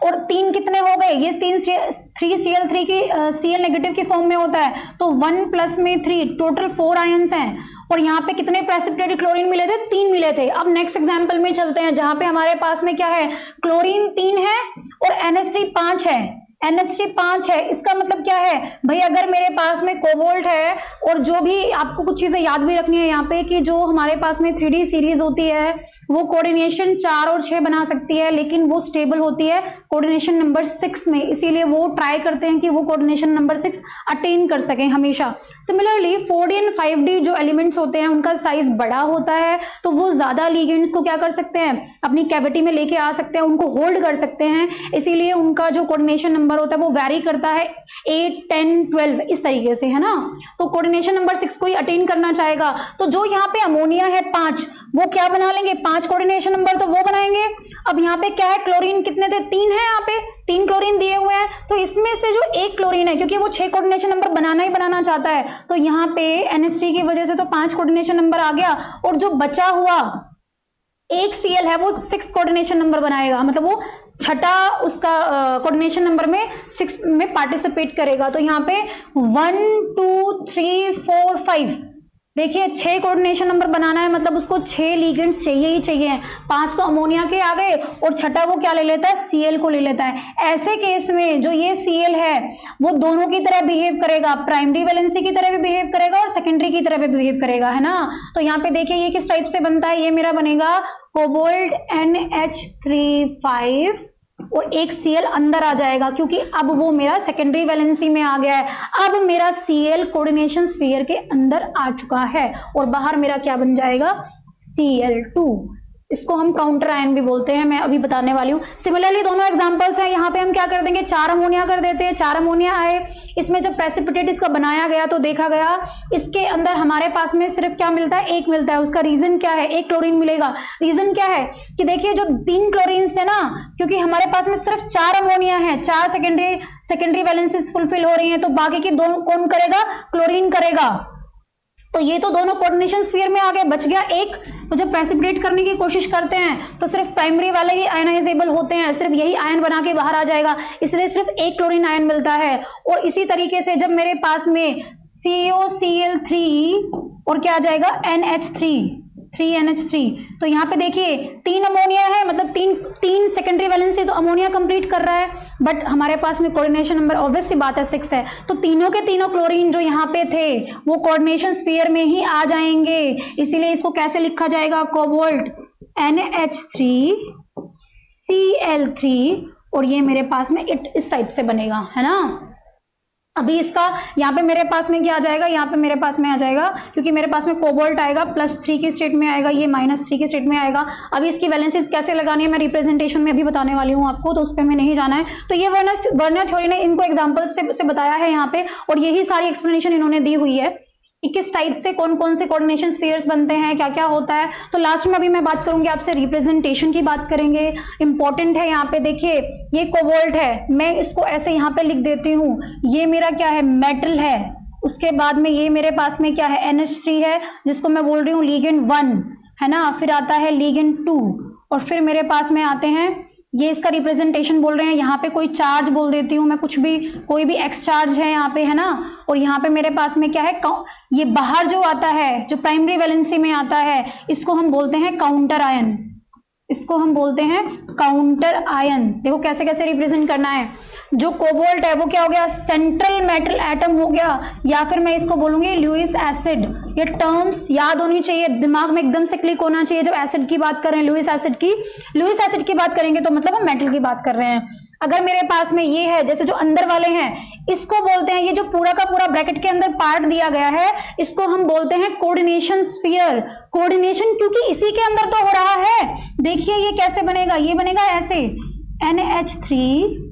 और 3 कितने हो गए, ये 3Cl3 की Cl नेगेटिव की फॉर्म में होता है, तो 1 प्लस में 3 टोटल 4 आयंस हैं। और यहाँ पे कितने प्रेसिपिटेटेड क्लोरीन मिले थे? 3 मिले थे। अब नेक्स्ट एग्जांपल में चलते हैं जहां पे हमारे पास में क्या है, क्लोरीन 3 है और NH3 5 है। NH3 5 है, इसका मतलब क्या है भाई, अगर मेरे पास में कोबाल्ट है, और जो भी आपको कुछ चीजें याद भी रखनी है यहाँ पे कि जो हमारे पास में 3D सीरीज होती है वो कोऑर्डिनेशन 4 और 6 बना सकती है, लेकिन वो स्टेबल होती है कोऑर्डिनेशन नंबर 6 में, इसीलिए वो ट्राई करते हैं कि वो कोऑर्डिनेशन नंबर 6 अटेन कर सकें हमेशा। सिमिलरली 4D एंड 5D जो एलिमेंट्स होते हैं उनका साइज बड़ा होता है, तो वो ज्यादा लिगेंड्स को क्या कर सकते हैं, अपनी कैविटी में लेके आ सकते हैं, उनको होल्ड कर सकते हैं, इसीलिए उनका जो कोऑर्डिनेशन नंबर होता है वो वैरी करता है 8, 10, 12 इस तरीके से, है ना। तो कोऑर्डिनेशन नंबर 6 को ही अटेन करना चाहेगा, तो जो यहाँ पे अमोनिया है 5, वो क्या बना लेंगे, 5 कोऑर्डिनेशन नंबर तो वो बनाएंगे। अब यहाँ पे क्या है, क्लोरीन कितने थे, 3 है, यहाँ पे 3 क्लोरीन दिए हुए हैं, तो इसमें से जो एक क्लोरीन है, क्योंकि वो 6 कोऑर्डिनेशन नंबर बनाना ही बनाना चाहता है, तो यहाँ पे NH3 की वजह से तो 5 कोऑर्डिनेशन नंबर आ गया, और जो बचा हुआ एक Cl है वो 6 कोऑर्डिनेशन नंबर बनाएगा, मतलब वो छठा उसका कोऑर्डिनेशन नंबर में 6 में पार्टिसिपेट करेगा। तो यहाँ पे 1, 2, 3, 4, 5 देखिए 6 कोऑर्डिनेशन नंबर बनाना है, मतलब उसको 6 लिगेंड्स चाहिए ही चाहिए। 5 तो अमोनिया के आ गए और छठा वो क्या ले लेता है, Cl को ले लेता है। ऐसे केस में जो ये Cl है वो दोनों की तरह बिहेव करेगा, प्राइमरी वैलेंसी की तरह भी बिहेव करेगा और सेकेंडरी की तरह भी बिहेव करेगा, है ना। तो यहाँ पे देखिए ये किस टाइप से बनता है, ये मेरा बनेगा कोबाल्ट NH3 और एक Cl अंदर आ जाएगा, क्योंकि अब वो मेरा सेकेंडरी वैलेंसी में आ गया है। अब मेरा Cl कोऑर्डिनेशन स्फीयर के अंदर आ चुका है और बाहर मेरा क्या बन जाएगा, Cl2। इसको हम काउंटर आयन भी बोलते हैं, मैं अभी बताने वाली हूँ। सिमिलरली दोनों एग्जांपल्स हैं, यहाँ पे हम क्या कर देंगे, 4 अमोनिया कर देते हैं। 4 अमोनिया आए, इसमें जब प्रेसिपिटेट इसका बनाया गया तो देखा गया इसके अंदर हमारे पास में सिर्फ क्या मिलता है, 1 मिलता है। उसका रीजन क्या है, 1 क्लोरीन मिलेगा। रीजन क्या है कि देखिए जो 3 क्लोरीन्स थे ना, क्योंकि हमारे पास में सिर्फ 4 अमोनिया है, 4 सेकेंडरी वैलेंसीज फुलफिल हो रही है, तो बाकी की 2 कौन करेगा, क्लोरीन करेगा। तो ये तो दोनों कोऑर्डिनेशन स्फीयर में आ गए, बच गया एक। तो जब प्रेसिपिटेट करने की कोशिश करते हैं तो सिर्फ प्राइमरी वाले ही आयनाइजेबल होते हैं, सिर्फ यही आयन बना के बाहर आ जाएगा, इसलिए सिर्फ 1 क्लोरीन आयन मिलता है। और इसी तरीके से जब मेरे पास में COCl3 और क्या आ जाएगा, NH3 तो यहाँ पे देखिए 3 अमोनिया है, मतलब 3 सेकेंडरी वैलेंसी तो अमोनिया कंप्लीट कर रहा है, बट हमारे पास में कोऑर्डिनेशन नंबर ऑब्वियस सी बात है 6 है, तो तीनों के तीनों क्लोरीन जो यहाँ पे थे वो कोऑर्डिनेशन स्फीयर में ही आ जाएंगे। इसीलिए इसको कैसे लिखा जाएगा, कोबाल्ट NH3Cl3, और ये मेरे पास में इस टाइप से बनेगा, है ना। अभी इसका यहाँ पे मेरे पास में क्या आ जाएगा, यहाँ पे मेरे पास में आ जाएगा, क्योंकि मेरे पास में कोबाल्ट आएगा +3 की स्टेट में आएगा, ये -3 की स्टेट में आएगा। अभी इसकी वैलेंसीज कैसे लगानी है मैं रिप्रेजेंटेशन में अभी बताने वाली हूँ आपको, तो उस पर हमें नहीं जाना है। तो ये वर्नर थ्योरी ने इनको एग्जाम्पल्स से बताया है यहाँ पे, और यही सारी एक्सप्लेनेशन इन्होंने दी हुई है कि किस टाइप से कौन कौन से कोऑर्डिनेशन स्फीयर्स बनते हैं, क्या क्या होता है। तो लास्ट में अभी मैं बात करूंगी आपसे, रिप्रेजेंटेशन की बात करेंगे, इंपॉर्टेंट है। यहाँ पे देखिए ये कोबाल्ट है, मैं इसको ऐसे यहाँ पे लिख देती हूँ, ये मेरा क्या है, मेटल है। उसके बाद में ये मेरे पास में क्या है, NH3 है, जिसको मैं बोल रही हूँ लिगेंड 1, है ना। फिर आता है लिगेंड 2, और फिर मेरे पास में आते हैं, ये इसका रिप्रेजेंटेशन बोल रहे हैं, यहाँ पे कोई चार्ज बोल देती हूँ मैं, कुछ भी, कोई भी एक्स चार्ज है यहाँ पे, है ना। और यहाँ पे मेरे पास में क्या है, ये बाहर जो आता है, जो प्राइमरी वैलेंसी में आता है, इसको हम बोलते हैं काउंटर आयन। इसको हम बोलते हैं काउंटर आयन। देखो कैसे कैसे रिप्रेजेंट करना है, जो कोबाल्ट है वो क्या हो गया, सेंट्रल मेटल एटम हो गया, या फिर मैं इसको बोलूंगी लुईस एसिड। ये टर्म्स याद होनी चाहिए, दिमाग में एकदम से क्लिक होना चाहिए। जब एसिड की बात कर रहे हैं, लुईस एसिड की बात करेंगे तो मतलब हम मेटल की बात कर रहे हैं। अगर मेरे पास में ये है, जैसे जो अंदर वाले हैं इसको बोलते हैं, ये जो पूरा का पूरा ब्रैकेट के अंदर पार्ट दिया गया है इसको हम बोलते हैं कोऑर्डिनेशन स्फीयर। कोऑर्डिनेशन क्योंकि इसी के अंदर तो हो रहा है। देखिए ये कैसे बनेगा, ये बनेगा ऐसे NH3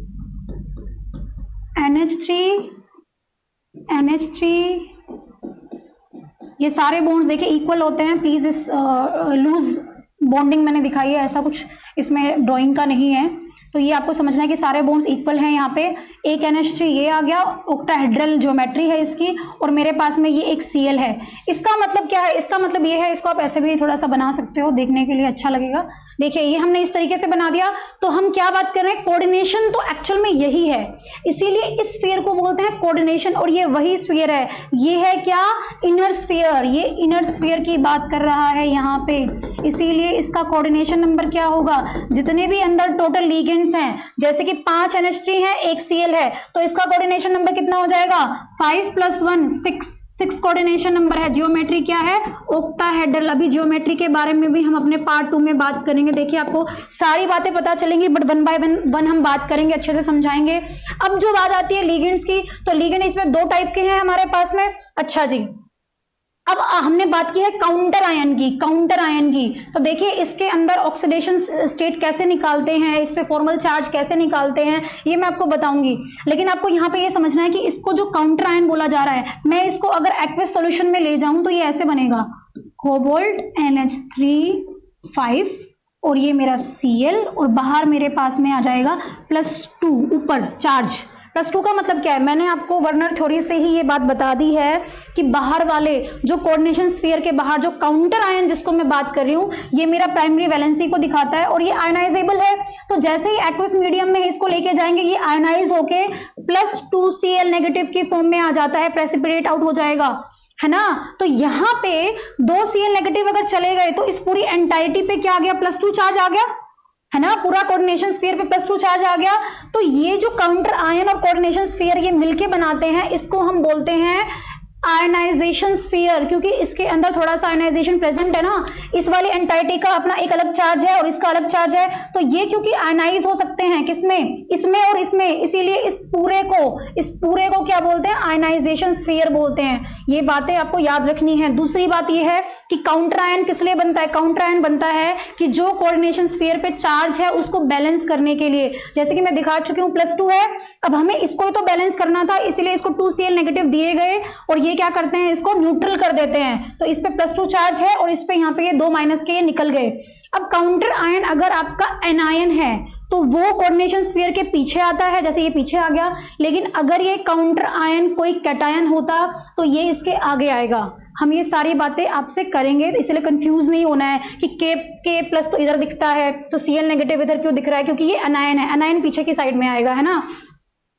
ये सारे बॉन्ड्स देखिए इक्वल होते हैं। प्लीज इस लूज बॉन्डिंग मैंने दिखाई है, ऐसा कुछ इसमें ड्राइंग का नहीं है। तो ये आपको समझना है कि सारे बॉन्ड्स इक्वल हैं। यहाँ पे एक NH3 ये आ गया, ऑक्टाहेड्रल ज्योमेट्री है इसकी, और मेरे पास में ये एक Cl है। इसका मतलब क्या है, इसका मतलब ये है, इसको आप ऐसे भी थोड़ा सा बना सकते हो, देखने के लिए अच्छा लगेगा। देखिए ये हमने इस तरीके से बना दिया। तो हम क्या बात कर रहे हैं, कोऑर्डिनेशन तो एक्चुअल में यही है, इसीलिए इस स्फीयर को बोलते हैं कोऑर्डिनेशन। और ये वही स्फीयर है, ये है क्या, इनर स्फीयर। ये इनर स्फीयर की बात कर रहा है यहाँ पे, इसीलिए इसका कोऑर्डिनेशन नंबर क्या होगा, जितने भी अंदर टोटल लिगेंड्स हैं, जैसे कि 5 NH3 है, एक Cl है, तो इसका कोऑर्डिनेशन नंबर कितना हो जाएगा, 5 + 1 6 कोऑर्डिनेशन नंबर है। ज्योमेट्री क्या है, ऑक्टाहेड्रल। अभी ज्योमेट्री के बारे में भी हम अपने पार्ट 2 में बात करेंगे। देखिए आपको सारी बातें पता चलेंगी, बट वन बाय वन हम बात करेंगे, अच्छे से समझाएंगे। अब जो बात आती है लिगेंड्स की, तो लिगेंड इसमें 2 टाइप के हैं हमारे पास में। अच्छा जी, अब हमने बात की है काउंटर आयन की। तो देखिए इसके अंदर ऑक्सीडेशन स्टेट कैसे निकालते हैं, इस पे फॉर्मल चार्ज कैसे निकालते हैं, ये मैं आपको बताऊंगी। लेकिन आपको यहाँ पे ये समझना है कि इसको जो काउंटर आयन बोला जा रहा है, मैं इसको अगर एक्वस सॉल्यूशन में ले जाऊं तो ये ऐसे बनेगा, कोबाल्ट NH3 और ये मेरा Cl, और बाहर मेरे पास में आ जाएगा +2 ऊपर चार्ज। +2 का मतलब क्या है, मैंने आपको वर्नर थ्योरी से ही ये बात बता दी है कि बाहर वाले जो कोऑर्डिनेशन स्फीयर के बाहर जो काउंटर आयन जिसको मैं बात कर रही हूँ, ये मेरा प्राइमरी वैलेंसी को दिखाता है और ये आयनाइजेबल है। तो जैसे ही एक्वस मीडियम में इसको लेके जाएंगे, ये आयनाइज होके +2 Cl नेगेटिव की फॉर्म में आ जाता है, प्रेसिपिटेट आउट हो जाएगा, है ना। तो यहाँ पे 2 Cl नेगेटिव अगर चले गए तो इस पूरी एंटाइटी पे क्या आ गया, +2 चार्ज आ गया, है ना। पूरा कोऑर्डिनेशन स्फीयर पे +2 चार्ज आ गया। तो ये जो काउंटर आयन और कोऑर्डिनेशन स्फीयर ये मिलके बनाते हैं, इसको हम बोलते हैं आयनाइजेशन स्फीयर, क्योंकि इसके अंदर थोड़ा सा आयनाइजेशन प्रेजेंट है ना। इस वाली एंटाइटी का अपना एक अलग चार्ज है और इसका अलग चार्ज है, तो ये क्योंकि आयनाइज हो सकते हैं किसमें, इसमें और इसमें, इसीलिए इस पूरे को क्या बोलते हैं, आयनाइजेशन स्फीयर बोलते हैं। ये बातें आपको याद रखनी है। दूसरी बात ये है कि काउंटर आयन किस लिए बनता है, काउंटर आयन बनता है कि जो कोऑर्डिनेशन स्फीयर पे चार्ज है उसको बैलेंस करने के लिए। जैसे कि मैं दिखा चुकी हूँ +2 है, अब हमें इसको तो बैलेंस करना था, इसीलिए इसको 2 Cl नेगेटिव दिए गए और ये क्या करते हैं, इसको न्यूट्रल कर देते हैं। तो इस पे +2 चार्ज है और इस पे यहाँ पे ये 2 माइनस के ये निकल गए। अब काउंटर आयन अगर आपका एनायन है तो वो कोऑर्डिनेशन स्फीयर के पीछे आता है, जैसे ये पीछे आ गया। लेकिन अगर ये काउंटर आयन कोई कैटायन होता तो ये इसके आगे आएगा। हम ये सारी बातें आपसे करेंगे, इसलिए कंफ्यूज नहीं होना है कि K+ तो इधर दिखता है तो Cl नेगेटिव इधर क्यों दिख रहा है, क्योंकि ये एनायन है, एनायन पीछे की साइड में आएगा, है ना।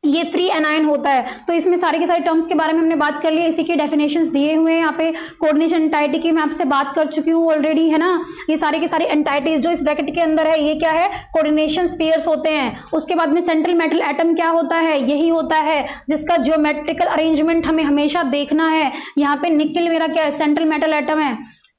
ये फ्री एनायन होता है। तो इसमें सारे के सारे टर्म्स के बारे में हमने बात कर लिया, इसी की डेफिनेशंस दिए हुए हैं यहाँ पे। कोऑर्डिनेशन एंटाइटी की मैं आपसे बात कर चुकी हूँ ऑलरेडी, है ना। ये सारे के सारे एंटाइटीज जो इस ब्रैकेट के अंदर है, ये क्या है, कोऑर्डिनेशन स्फीयर्स होते हैं। उसके बाद में सेंट्रल मेटल एटम क्या होता है, यही होता है जिसका ज्योमेट्रिकल अरेंजमेंट हमें हमेशा देखना है। यहाँ पे निकल मेरा क्या है, सेंट्रल मेटल एटम है।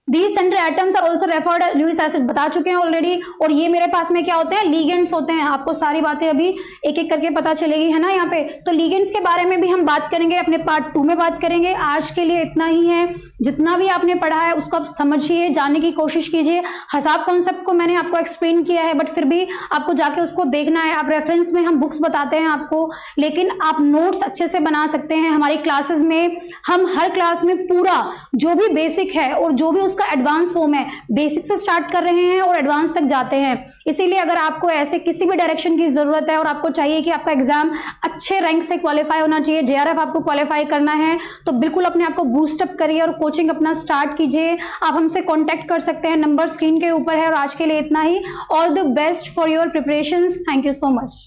These central atoms are also referred as Lewis acid, बता चुके हैं ऑलरेडी। और ये मेरे पास में क्या होते हैं, लिगेंड्स होते हैं। आपको सारी बातें अभी एक एक करके पता चलेगी, है ना। यहाँ पे तो लिगेंड्स के बारे में भी हम बात करेंगे, अपने पार्ट 2 में बात करेंगे। आज के लिए इतना ही है। जितना भी आपने पढ़ा है उसको आप समझिए, जानने की कोशिश कीजिए। हसाब कॉन्सेप्ट को मैंने आपको एक्सप्लेन किया है, बट फिर भी आपको जाके उसको देखना है। आप रेफरेंस में हम बुक्स बताते हैं आपको, लेकिन आप नोट्स अच्छे से बना सकते हैं। हमारी क्लासेस में हम हर क्लास में पूरा जो भी बेसिक है और जो भी उसका एडवांस फॉर्म है, बेसिक से स्टार्ट कर रहे हैं और एडवांस तक जाते हैं। इसीलिए अगर आपको ऐसे किसी भी डायरेक्शन की जरूरत है और आपको चाहिए कि आपका एग्जाम अच्छे रैंक से क्वालिफाई होना चाहिए, JRF आपको क्वालिफाई करना है, तो बिल्कुल अपने आप को बूस्ट अप करिए और कोचिंग अपना स्टार्ट कीजिए। आप हमसे कांटेक्ट कर सकते हैं, नंबर स्क्रीन के ऊपर है। और आज के लिए इतना ही। All the best for your preparations. Thank you so much.